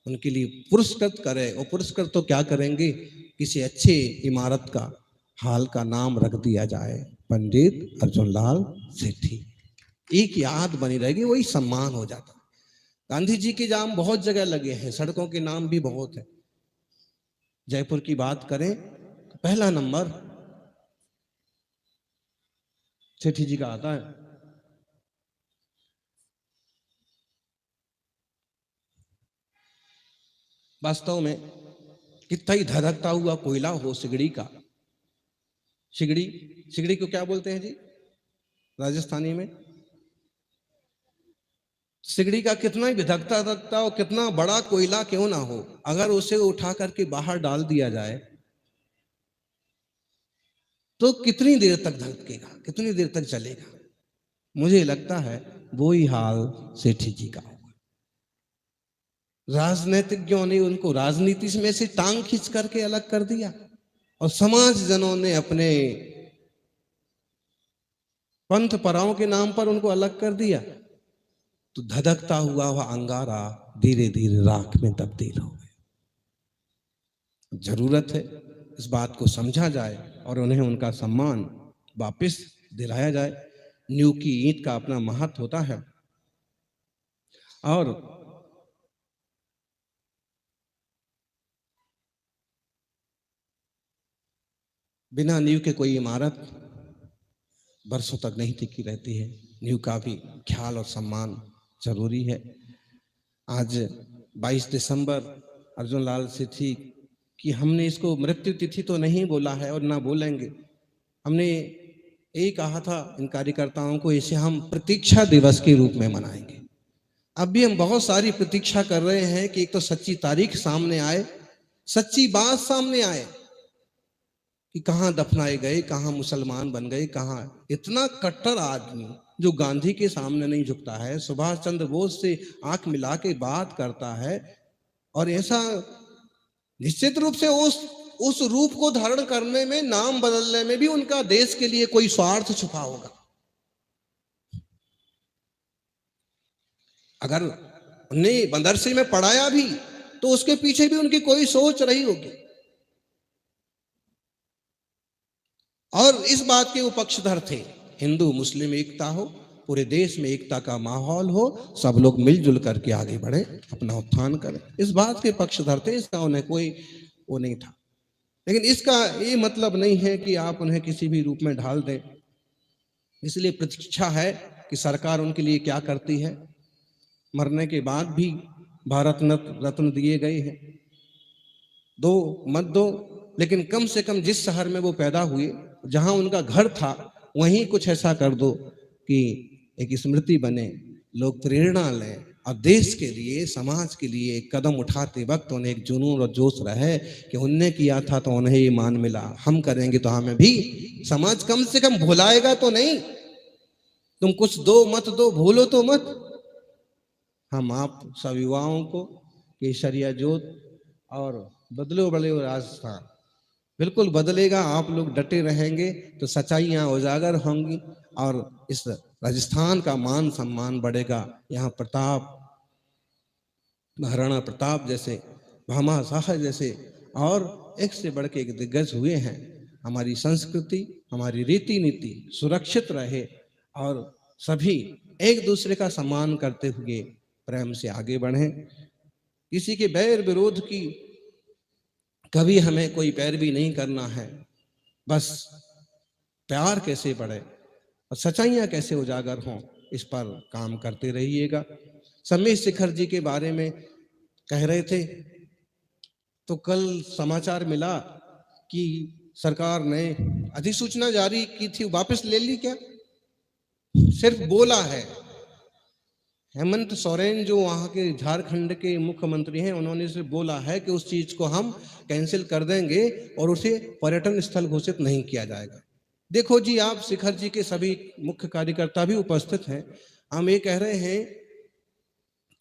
A: उनके लिए पुरस्कृत करे, और पुरस्कृत तो क्या करेंगे, किसी अच्छे इमारत का हाल का नाम रख दिया जाए, पंडित अर्जुनलाल सेठी, एक याद बनी रहेगी, वही सम्मान हो जाता। गांधी जी के नाम बहुत जगह लगे हैं, सड़कों के नाम भी बहुत है। जयपुर की बात करें तो पहला नंबर सेठी जी का आता है। वास्तव में कितना ही धधकता हुआ कोयला हो सिगड़ी का, सिगड़ी, सिगड़ी को क्या बोलते हैं जी राजस्थानी में? सिगड़ी का कितना ही धधकता धधकता और कितना बड़ा कोयला क्यों ना हो, अगर उसे उठा करके बाहर डाल दिया जाए तो कितनी देर तक धधकेगा, कितनी देर तक चलेगा। मुझे लगता है वो ही हाल सेठी जी का होगा। राजनीतिज्ञों ने उनको राजनीति में से टांग खींच करके अलग कर दिया, और समाज जनों ने अपने पंथ पराओं के नाम पर उनको अलग कर दिया। तो धधकता हुआ वह अंगारा धीरे धीरे राख में तब्दील हो गया। जरूरत है इस बात को समझा जाए और उन्हें उनका सम्मान वापस दिलाया जाए। नींव की ईंट का अपना महत्व होता है, और बिना नींव के कोई इमारत बरसों तक नहीं टिकी रहती है। नींव का भी ख्याल और सम्मान जरूरी है। आज 22 दिसंबर अर्जुनलाल सेठी की हमने इसको मृत्यु तिथि तो नहीं बोला है और ना बोलेंगे। हमने यही कहा था इन कार्यकर्ताओं को, इसे हम प्रतीक्षा दिवस के रूप में मनाएंगे। अब भी हम बहुत सारी प्रतीक्षा कर रहे हैं कि एक तो सच्ची तारीख सामने आए, सच्ची बात सामने आए कि कहां दफनाए गए, कहां मुसलमान बन गए, कहां इतना कट्टर आदमी जो गांधी के सामने नहीं झुकता है, सुभाष चंद्र बोस से आंख मिला के बात करता है, और ऐसा निश्चित रूप से उस रूप को धारण करने में, नाम बदलने में भी उनका देश के लिए कोई स्वार्थ छुपा होगा। अगर उन्हें मदरसे में पढ़ाया भी तो उसके पीछे भी उनकी कोई सोच रही होगी। और इस बात के वो पक्षधर थे, हिंदू मुस्लिम एकता हो, पूरे देश में एकता का माहौल हो, सब लोग मिलजुल करके आगे बढ़े, अपना उत्थान करें। इस बात के पक्षधर थे, इसका उन्हें कोई वो नहीं था। लेकिन इसका ये मतलब नहीं है कि आप उन्हें किसी भी रूप में ढाल दें। इसलिए प्रतीक्षा है कि सरकार उनके लिए क्या करती है। मरने के बाद भी भारत रत्न दिए गए हैं, दो मत दो, लेकिन कम से कम जिस शहर में वो पैदा हुए, जहां उनका घर था, वहीं कुछ ऐसा कर दो कि एक स्मृति बने, लोग प्रेरणा लें और देश के लिए, समाज के लिए एक कदम उठाते वक्त उन्हें एक जुनून और जोश रहे कि उनने किया था तो उन्हें ये मान मिला, हम करेंगे तो हमें भी। समाज कम से कम भुलाएगा तो नहीं। तुम कुछ दो मत दो, भूलो तो मत। हम आप सब युवाओं को केसरिया जोत और बदलो बड़े राजस्थान, बिल्कुल बदलेगा। आप लोग डटे रहेंगे तो सच्चाइयां उजागर होंगी और इस राजस्थान का मान सम्मान बढ़ेगा। यहाँ प्रताप, महाराणा प्रताप जैसे, भामा शाह जैसे और एक से बढ़ के एक दिग्गज हुए हैं। हमारी संस्कृति, हमारी रीति नीति सुरक्षित रहे और सभी एक दूसरे का सम्मान करते हुए प्रेम से आगे बढ़ें। किसी के बैर विरोध की कभी हमें कोई पैरवी नहीं करना है। बस प्यार कैसे बढ़े और सच्चाइयां कैसे उजागर हों, इस पर काम करते रहिएगा। समीर शिखर जी के बारे में कह रहे थे तो कल समाचार मिला कि सरकार ने अधिसूचना जारी की थी, वापस ले ली क्या? सिर्फ बोला है। हेमंत सोरेन जो वहां के झारखंड के मुख्यमंत्री हैं, उन्होंने सिर्फ बोला है कि उस चीज को हम कैंसिल कर देंगे और उसे पर्यटन स्थल घोषित नहीं किया जाएगा। देखो जी, आप शिखर जी के सभी मुख्य कार्यकर्ता भी उपस्थित हैं। हम ये कह रहे हैं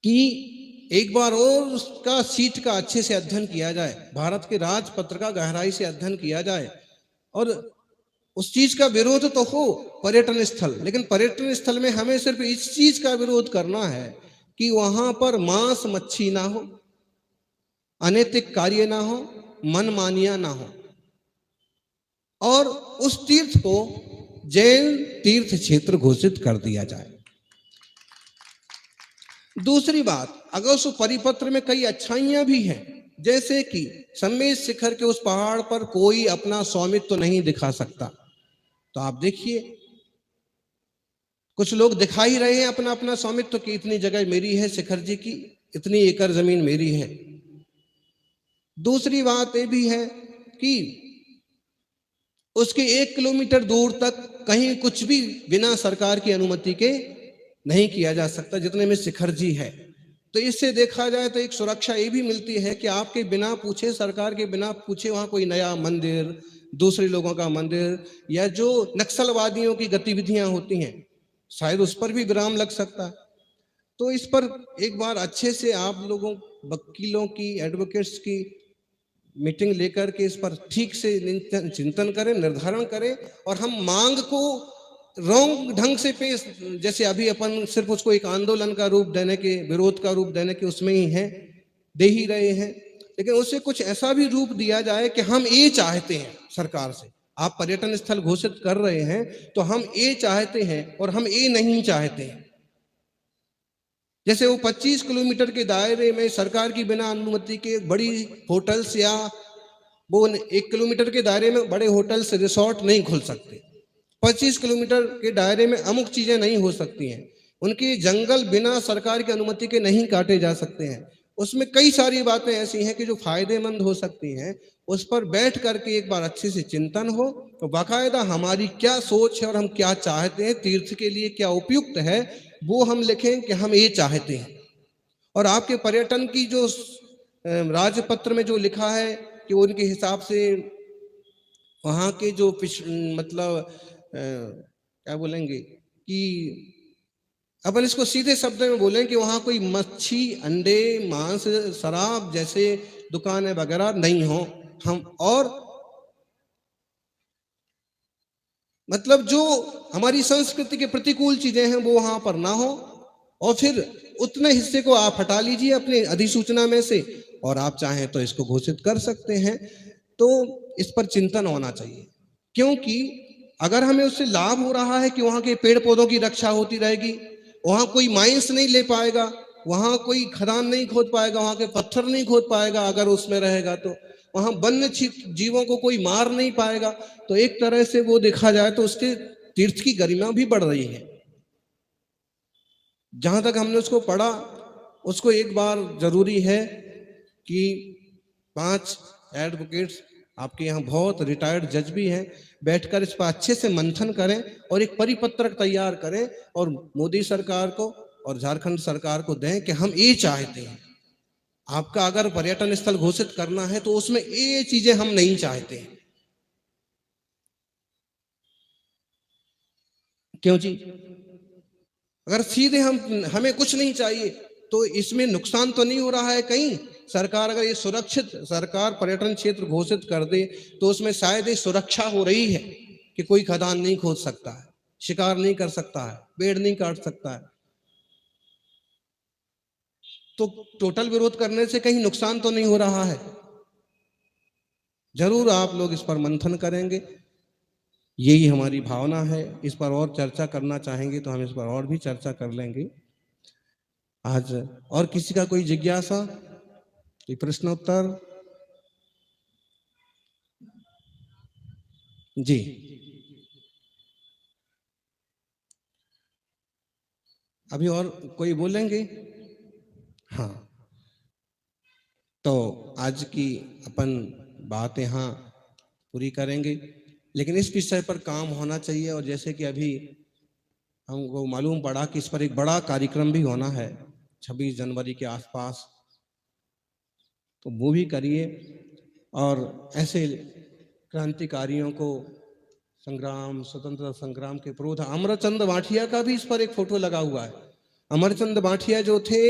A: कि एक बार और उसका सीट का अच्छे से अध्ययन किया जाए, भारत के राजपत्र का गहराई से अध्ययन किया जाए और उस चीज का विरोध तो हो पर्यटन स्थल, लेकिन पर्यटन स्थल में हमें सिर्फ इस चीज का विरोध करना है कि वहां पर मांस मच्छी ना हो, अनैतिक कार्य ना हो, मनमानिया ना हो और उस तीर्थ को जैन तीर्थ क्षेत्र घोषित कर दिया जाए। दूसरी बात, अगर उस परिपत्र में कई अच्छाइयां भी हैं, जैसे कि समीर शिखर के उस पहाड़ पर कोई अपना स्वामित्व तो नहीं दिखा सकता, तो आप देखिए कुछ लोग दिखा ही रहे हैं अपना अपना स्वामित्व कि इतनी जगह मेरी है, शिखर जी की इतनी एकड़ जमीन मेरी है। दूसरी बात यह भी है कि उसके 1 किलोमीटर दूर तक कहीं कुछ भी बिना सरकार की अनुमति के नहीं किया जा सकता, जितने में शिखर जी है। तो इससे देखा जाए तो एक सुरक्षा ये भी मिलती है कि आपके बिना पूछे, सरकार के बिना पूछे वहां कोई नया मंदिर, दूसरे लोगों का मंदिर या जो नक्सलवादियों की गतिविधियां होती हैं, शायद उस पर भी विराम लग सकता है। तो इस पर एक बार अच्छे से आप लोगों, वकीलों की, एडवोकेट्स की मीटिंग लेकर के इस पर ठीक से चिंतन करें, निर्धारण करें और हम मांग को रॉन्ग ढंग से पेश, जैसे अभी अपन सिर्फ उसको एक आंदोलन का रूप देने के, विरोध का रूप देने के उसमें ही हैं, दे ही रहे हैं, लेकिन उससे कुछ ऐसा भी रूप दिया जाए कि हम ये चाहते हैं सरकार से, आप पर्यटन स्थल घोषित कर रहे हैं तो हम ये चाहते हैं और हम ये नहीं चाहते हैं। जैसे वो 25 किलोमीटर के दायरे में सरकार की बिना अनुमति के बड़ी होटल्स या वो 1 किलोमीटर के दायरे में बड़े होटल्स, रिसोर्ट नहीं खुल सकते। 25 किलोमीटर के दायरे में अमुक चीजें नहीं हो सकती हैं। उनके जंगल बिना सरकार की अनुमति के नहीं काटे जा सकते हैं। उसमें कई सारी बातें ऐसी हैं कि जो फायदेमंद हो सकती हैं। उस पर बैठ करके एक बार अच्छे से चिंतन हो तो बाकायदा हमारी क्या सोच है और हम क्या चाहते हैं, तीर्थ के लिए क्या उपयुक्त है, वो हम लिखें कि हम ये चाहते हैं। और आपके पर्यटन की जो राजपत्र में जो लिखा है कि उनके हिसाब से वहाँ के जो मतलब क्या बोलेंगे कि अपन इसको सीधे शब्द में बोलें कि वहाँ कोई मच्छी, अंडे, मांस, शराब जैसे दुकानें वगैरह नहीं हो। हम और मतलब जो हमारी संस्कृति के प्रतिकूल चीजें हैं वो वहां पर ना हो। और फिर उतने हिस्से को आप हटा लीजिए अपनी अधिसूचना में से और आप चाहें तो इसको घोषित कर सकते हैं। तो इस पर चिंतन होना चाहिए, क्योंकि अगर हमें उससे लाभ हो रहा है कि वहां के पेड़ पौधों की रक्षा होती रहेगी, वहां कोई माइंस नहीं ले पाएगा, वहां कोई खदान नहीं खोद पाएगा, वहां के पत्थर नहीं खोद पाएगा, अगर उसमें रहेगा तो वहां वन्य जीवों को कोई मार नहीं पाएगा, तो एक तरह से वो देखा जाए तो उसके तीर्थ की गरिमा भी बढ़ रही है। जहां तक हमने उसको पढ़ा, उसको एक बार जरूरी है कि 5 एडवोकेट्स, आपके यहाँ बहुत रिटायर्ड जज भी हैं, बैठकर इस पर अच्छे से मंथन करें और एक परिपत्रक तैयार करें और मोदी सरकार को और झारखंड सरकार को दें कि हम ये चाहते हैं, आपका अगर पर्यटन स्थल घोषित करना है तो उसमें ये चीजें हम नहीं चाहते हैं। क्यों जी? अगर सीधे हमें कुछ नहीं चाहिए तो इसमें नुकसान तो नहीं हो रहा है कहीं? सरकार अगर ये सुरक्षित सरकार पर्यटन क्षेत्र घोषित कर दे तो उसमें शायद ये सुरक्षा हो रही है कि कोई खदान नहीं खोद सकता है, शिकार नहीं कर सकता है, पेड़ नहीं काट सकता है, तो टोटल विरोध करने से कहीं नुकसान तो नहीं हो रहा है। जरूर आप लोग इस पर मंथन करेंगे, यही हमारी भावना है। इस पर और चर्चा करना चाहेंगे तो हम इस पर और भी चर्चा कर लेंगे आज। और किसी का कोई जिज्ञासा, कोई प्रश्न उत्तर? जी, अभी और कोई बोलेंगे? हाँ, तो आज की अपन बात यहाँ पूरी करेंगे, लेकिन इस विषय पर काम होना चाहिए। और जैसे कि अभी हमको मालूम पड़ा कि इस पर एक बड़ा कार्यक्रम भी होना है 26 जनवरी के आसपास, तो वो भी करिए। और ऐसे क्रांतिकारियों को, संग्राम, स्वतंत्रता संग्राम के पुरोधा अमरचंद बाठिया का भी इस पर एक फोटो लगा हुआ है। अमरचंद बाठिया जो थे,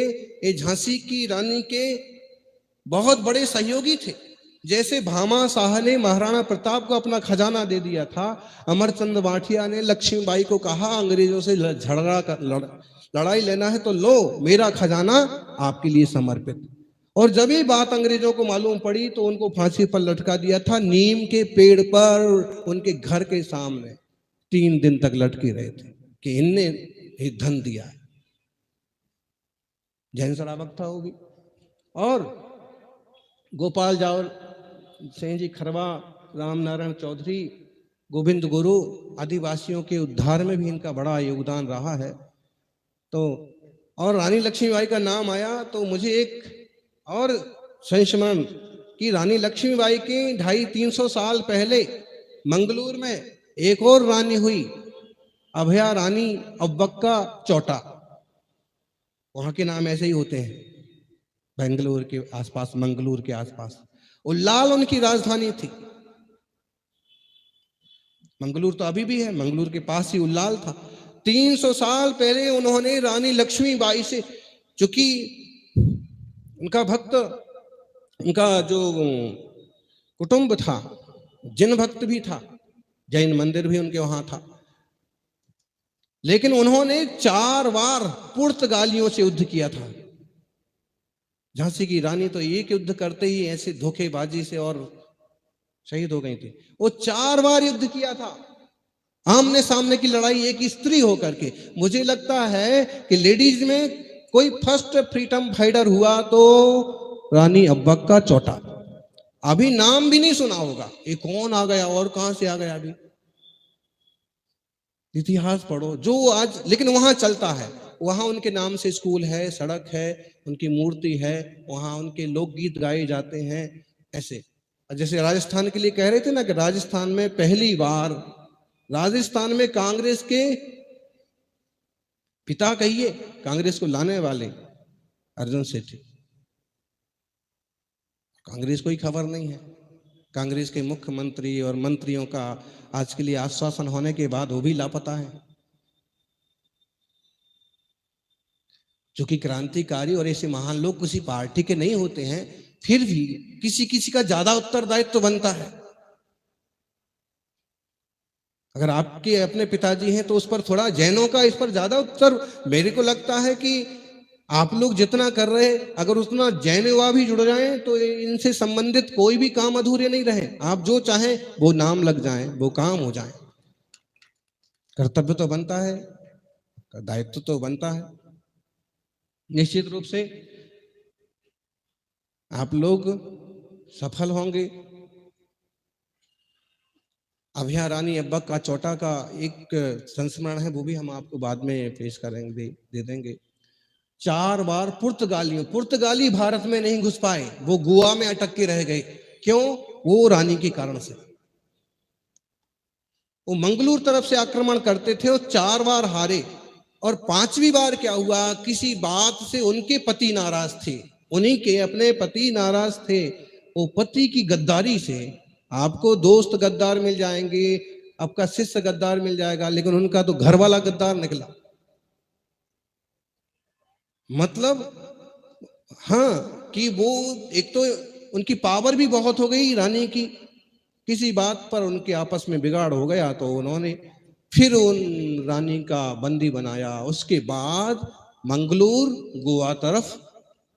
A: ये झांसी की रानी के बहुत बड़े सहयोगी थे। जैसे भामा शाह ने महाराणा प्रताप को अपना खजाना दे दिया था, अमरचंद बाठिया ने लक्ष्मीबाई को कहा अंग्रेजों से लड़ाई लेना है तो लो, मेरा खजाना आपके लिए समर्पित। और जब ये बात अंग्रेजों को मालूम पड़ी तो उनको फांसी पर लटका दिया था, नीम के पेड़ पर उनके घर के सामने 3 दिन तक लटके रहे थे कि इनने ये धन दिया है। जैन सरावकता होगी। और गोपाल जावल सिंह जी खरवा, राम नारायण चौधरी, गोविंद गुरु, आदिवासियों के उद्धार में भी इनका बड़ा योगदान रहा है। तो और रानी लक्ष्मीबाई का नाम आया तो मुझे एक और संस्मरण कि रानी लक्ष्मीबाई के 250-300 साल पहले मंगलूर में एक और रानी हुई, अभया रानी अब्बक्का चौटा। वहां के नाम ऐसे ही होते हैं, बेंगलुरु के आसपास, मंगलूर के आसपास। उल्लाल उनकी राजधानी थी। मंगलूर तो अभी भी है, मंगलूर के पास ही उल्लाल था। 300 साल पहले उन्होंने रानी लक्ष्मीबाई से, चूंकि उनका भक्त, उनका जो कुटुंब था जिन भक्त भी था, जैन मंदिर भी उनके वहां था, लेकिन उन्होंने 4 बार पुर्तगालियों से युद्ध किया था। झांसी की रानी तो एक युद्ध करते ही ऐसे धोखेबाजी से और शहीद हो गई थी। वो 4 बार युद्ध किया था, आमने सामने की लड़ाई, एक स्त्री होकर के। मुझे लगता है कि लेडीज में कोई फर्स्ट फ्रीडम फाइटर हुआ तो रानी अब्बक्का चौटा। अभी नाम भी नहीं सुना होगा, ये कौन आ गया और कहां से आ गया, अभी इतिहास पढ़ो जो आज, लेकिन वहां चलता है। वहां उनके नाम से स्कूल है, सड़क है, उनकी मूर्ति है, वहां उनके लोकगीत गाए जाते हैं। ऐसे जैसे राजस्थान के लिए कह रहे थे ना कि राजस्थान में पहली बार, राजस्थान में कांग्रेस के पिता कहिए, कांग्रेस को लाने वाले अर्जुन सेठी, कांग्रेस को ही खबर नहीं है। कांग्रेस के मुख्यमंत्री और मंत्रियों का आज के लिए आश्वासन होने के बाद वो भी लापता है। क्योंकि क्रांतिकारी और ऐसे महान लोग किसी पार्टी के नहीं होते हैं, फिर भी किसी किसी का ज्यादा उत्तरदायित्व तो बनता है। अगर आपके अपने पिताजी हैं तो उस पर थोड़ा, जैनों का इस पर ज्यादा उत्तर, मेरे को लगता है कि आप लोग जितना कर रहे, अगर उतना जैनवा भी जुड़ जाएं तो इनसे संबंधित कोई भी काम अधूरे नहीं रहे। आप जो चाहें वो नाम लग जाएं, वो काम हो जाए। कर्तव्य तो बनता है, दायित्व तो बनता है। निश्चित रूप से आप लोग सफल होंगे। अभया रानी अब्बक का चौटा का एक संस्मरण है, वो भी हम आपको बाद में पेश करेंगे, दे देंगे। 4 बार पुर्तगाली भारत में नहीं घुस पाए, वो गोवा में अटक के रह गए। क्यों? वो रानी के कारण से। वो मंगलूर तरफ से आक्रमण करते थे, वो 4 बार हारे। और 5वीं बार क्या हुआ, किसी बात से उनके पति नाराज थे, उन्हीं के अपने पति नाराज थे। वो पति की गद्दारी से, आपको दोस्त गद्दार मिल जाएंगे, आपका शिष्य गद्दार मिल जाएगा, लेकिन उनका तो घर वाला गद्दार निकला। मतलब हाँ, कि वो एक तो उनकी पावर भी बहुत हो गई रानी की, किसी बात पर उनके आपस में बिगाड़ हो गया तो उन्होंने फिर उन रानी का बंदी बनाया। उसके बाद मंगलूर गोवा तरफ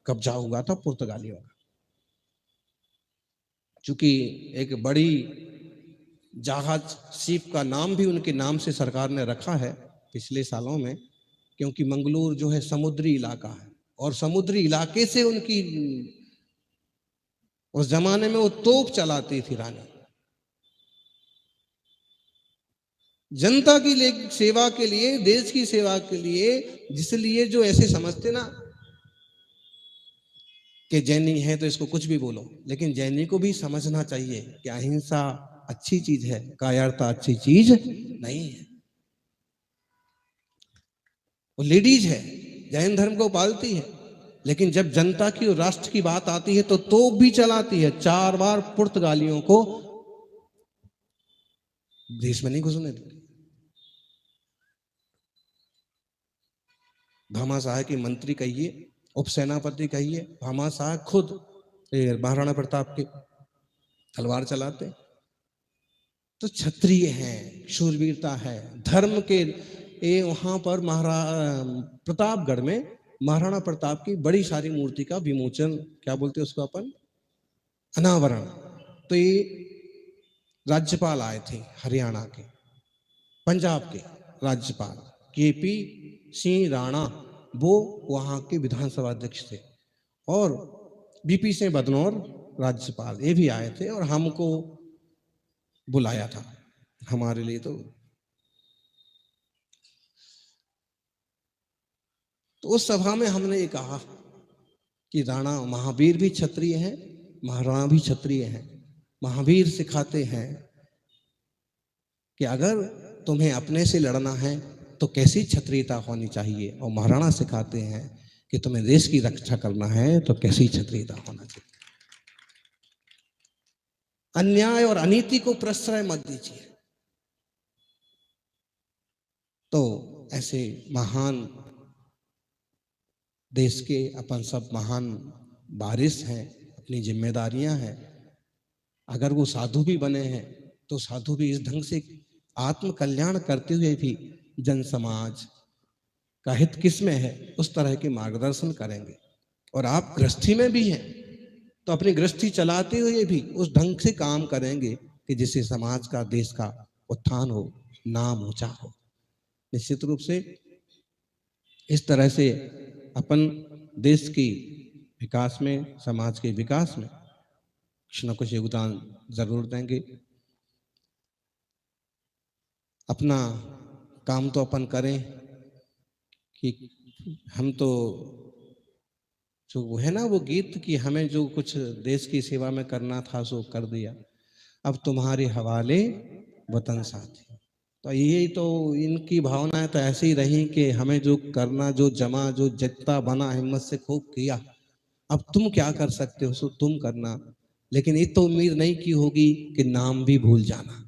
A: कब्जा हुआ था पुर्तगालियों का। चूंकि एक बड़ी जहाज शिप का नाम भी उनके नाम से सरकार ने रखा है पिछले सालों में, क्योंकि मंगलूर जो है समुद्री इलाका है, और समुद्री इलाके से उनकी, उस जमाने में वो तोप चलाती थी रानी। जनता की सेवा के लिए, देश की सेवा के लिए, जिसलिए जो ऐसे समझते ना कि जैनी है तो इसको कुछ भी बोलो, लेकिन जैनी को भी समझना चाहिए कि अहिंसा अच्छी चीज है, कायरता अच्छी चीज नहीं है। वो लेडीज है, जैन धर्म को पालती है, लेकिन जब जनता की और राष्ट्र की बात आती है तो तोप भी चलाती है। 4 बार पुर्तगालियों को देश में नहीं घुसने दी। भामाशाह की मंत्री कहिए, उपसेनापति कहिए, भामाशाह खुद महाराणा प्रताप के तलवार चलाते। तो क्षत्रिय हैं, शूरवीरता है, धर्म के वहां पर प्रतापगढ़ में महाराणा प्रताप की बड़ी सारी मूर्ति का विमोचन, क्या बोलते हैं उसको अपन, अनावरण। तो ये राज्यपाल आए थे हरियाणा के, पंजाब के राज्यपाल केपी सिंह राणा, वो वहां के विधानसभा अध्यक्ष थे, और बीपी सिंह बदनौर राज्यपाल, ये भी आए थे और हमको बुलाया था। हमारे लिए तो उस सभा में हमने ये कहा कि राणा महावीर भी क्षत्रिय हैं, महाराणा भी क्षत्रिय हैं। महावीर सिखाते हैं कि अगर तुम्हें अपने से लड़ना है तो कैसी क्षत्रियता होनी चाहिए, और महाराणा सिखाते हैं कि तुम्हें देश की रक्षा करना है तो कैसी क्षत्रियता होना चाहिए। अन्याय और अनीति को प्रश्रय मत दीजिए। तो ऐसे महान देश के अपन सब महान वारिस हैं, अपनी जिम्मेदारियां हैं। अगर वो साधु भी बने हैं तो साधु भी इस ढंग से आत्म कल्याण करते हुए भी जन समाज का हित किस में है, उस तरह के मार्गदर्शन करेंगे। और आप गृहस्थी में भी हैं तो अपनी गृहस्थी चलाते हुए भी उस ढंग से काम करेंगे कि जिससे समाज का, देश का उत्थान हो, नाम ऊंचा हो। निश्चित रूप से इस तरह से अपन देश की विकास में, समाज के विकास में कुछ न कुछ योगदान जरूर देंगे। अपना काम तो अपन करें कि हम तो, जो वो है ना वो गीत, कि हमें जो कुछ देश की सेवा में करना था सो कर दिया, अब तुम्हारे हवाले वतन साथी। तो यही तो इनकी भावनाएं तो ऐसे ही रही कि हमें जो करना, जो जमा, जो जितना बना हिम्मत से खूब किया, अब तुम क्या कर सकते हो सो तुम करना, लेकिन ये तो उम्मीद नहीं की होगी कि नाम भी भूल जाना।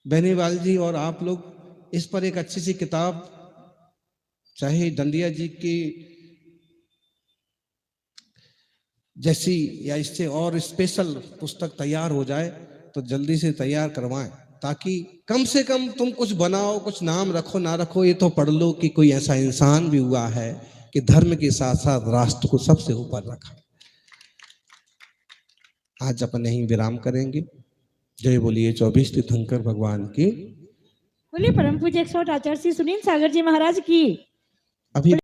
A: बेनीवाल जी और आप लोग इस पर एक अच्छी सी किताब, चाहे डंडिया जी की जैसी या इससे और स्पेशल पुस्तक तैयार हो जाए तो जल्दी से तैयार करवाएं, ताकि कम से कम तुम कुछ बनाओ, कुछ नाम रखो ना रखो, ये तो पढ़ लो कि कोई ऐसा इंसान भी हुआ है कि धर्म के साथ साथ राष्ट्र को सबसे ऊपर रखा। आज अपन यहीं विराम करेंगे। जय बोलिए 24 तीर्थंकर भगवान की।
B: बोलिए परम पूज्य 108 आचार्य श्री सुनील सागर जी महाराज की।
A: अभी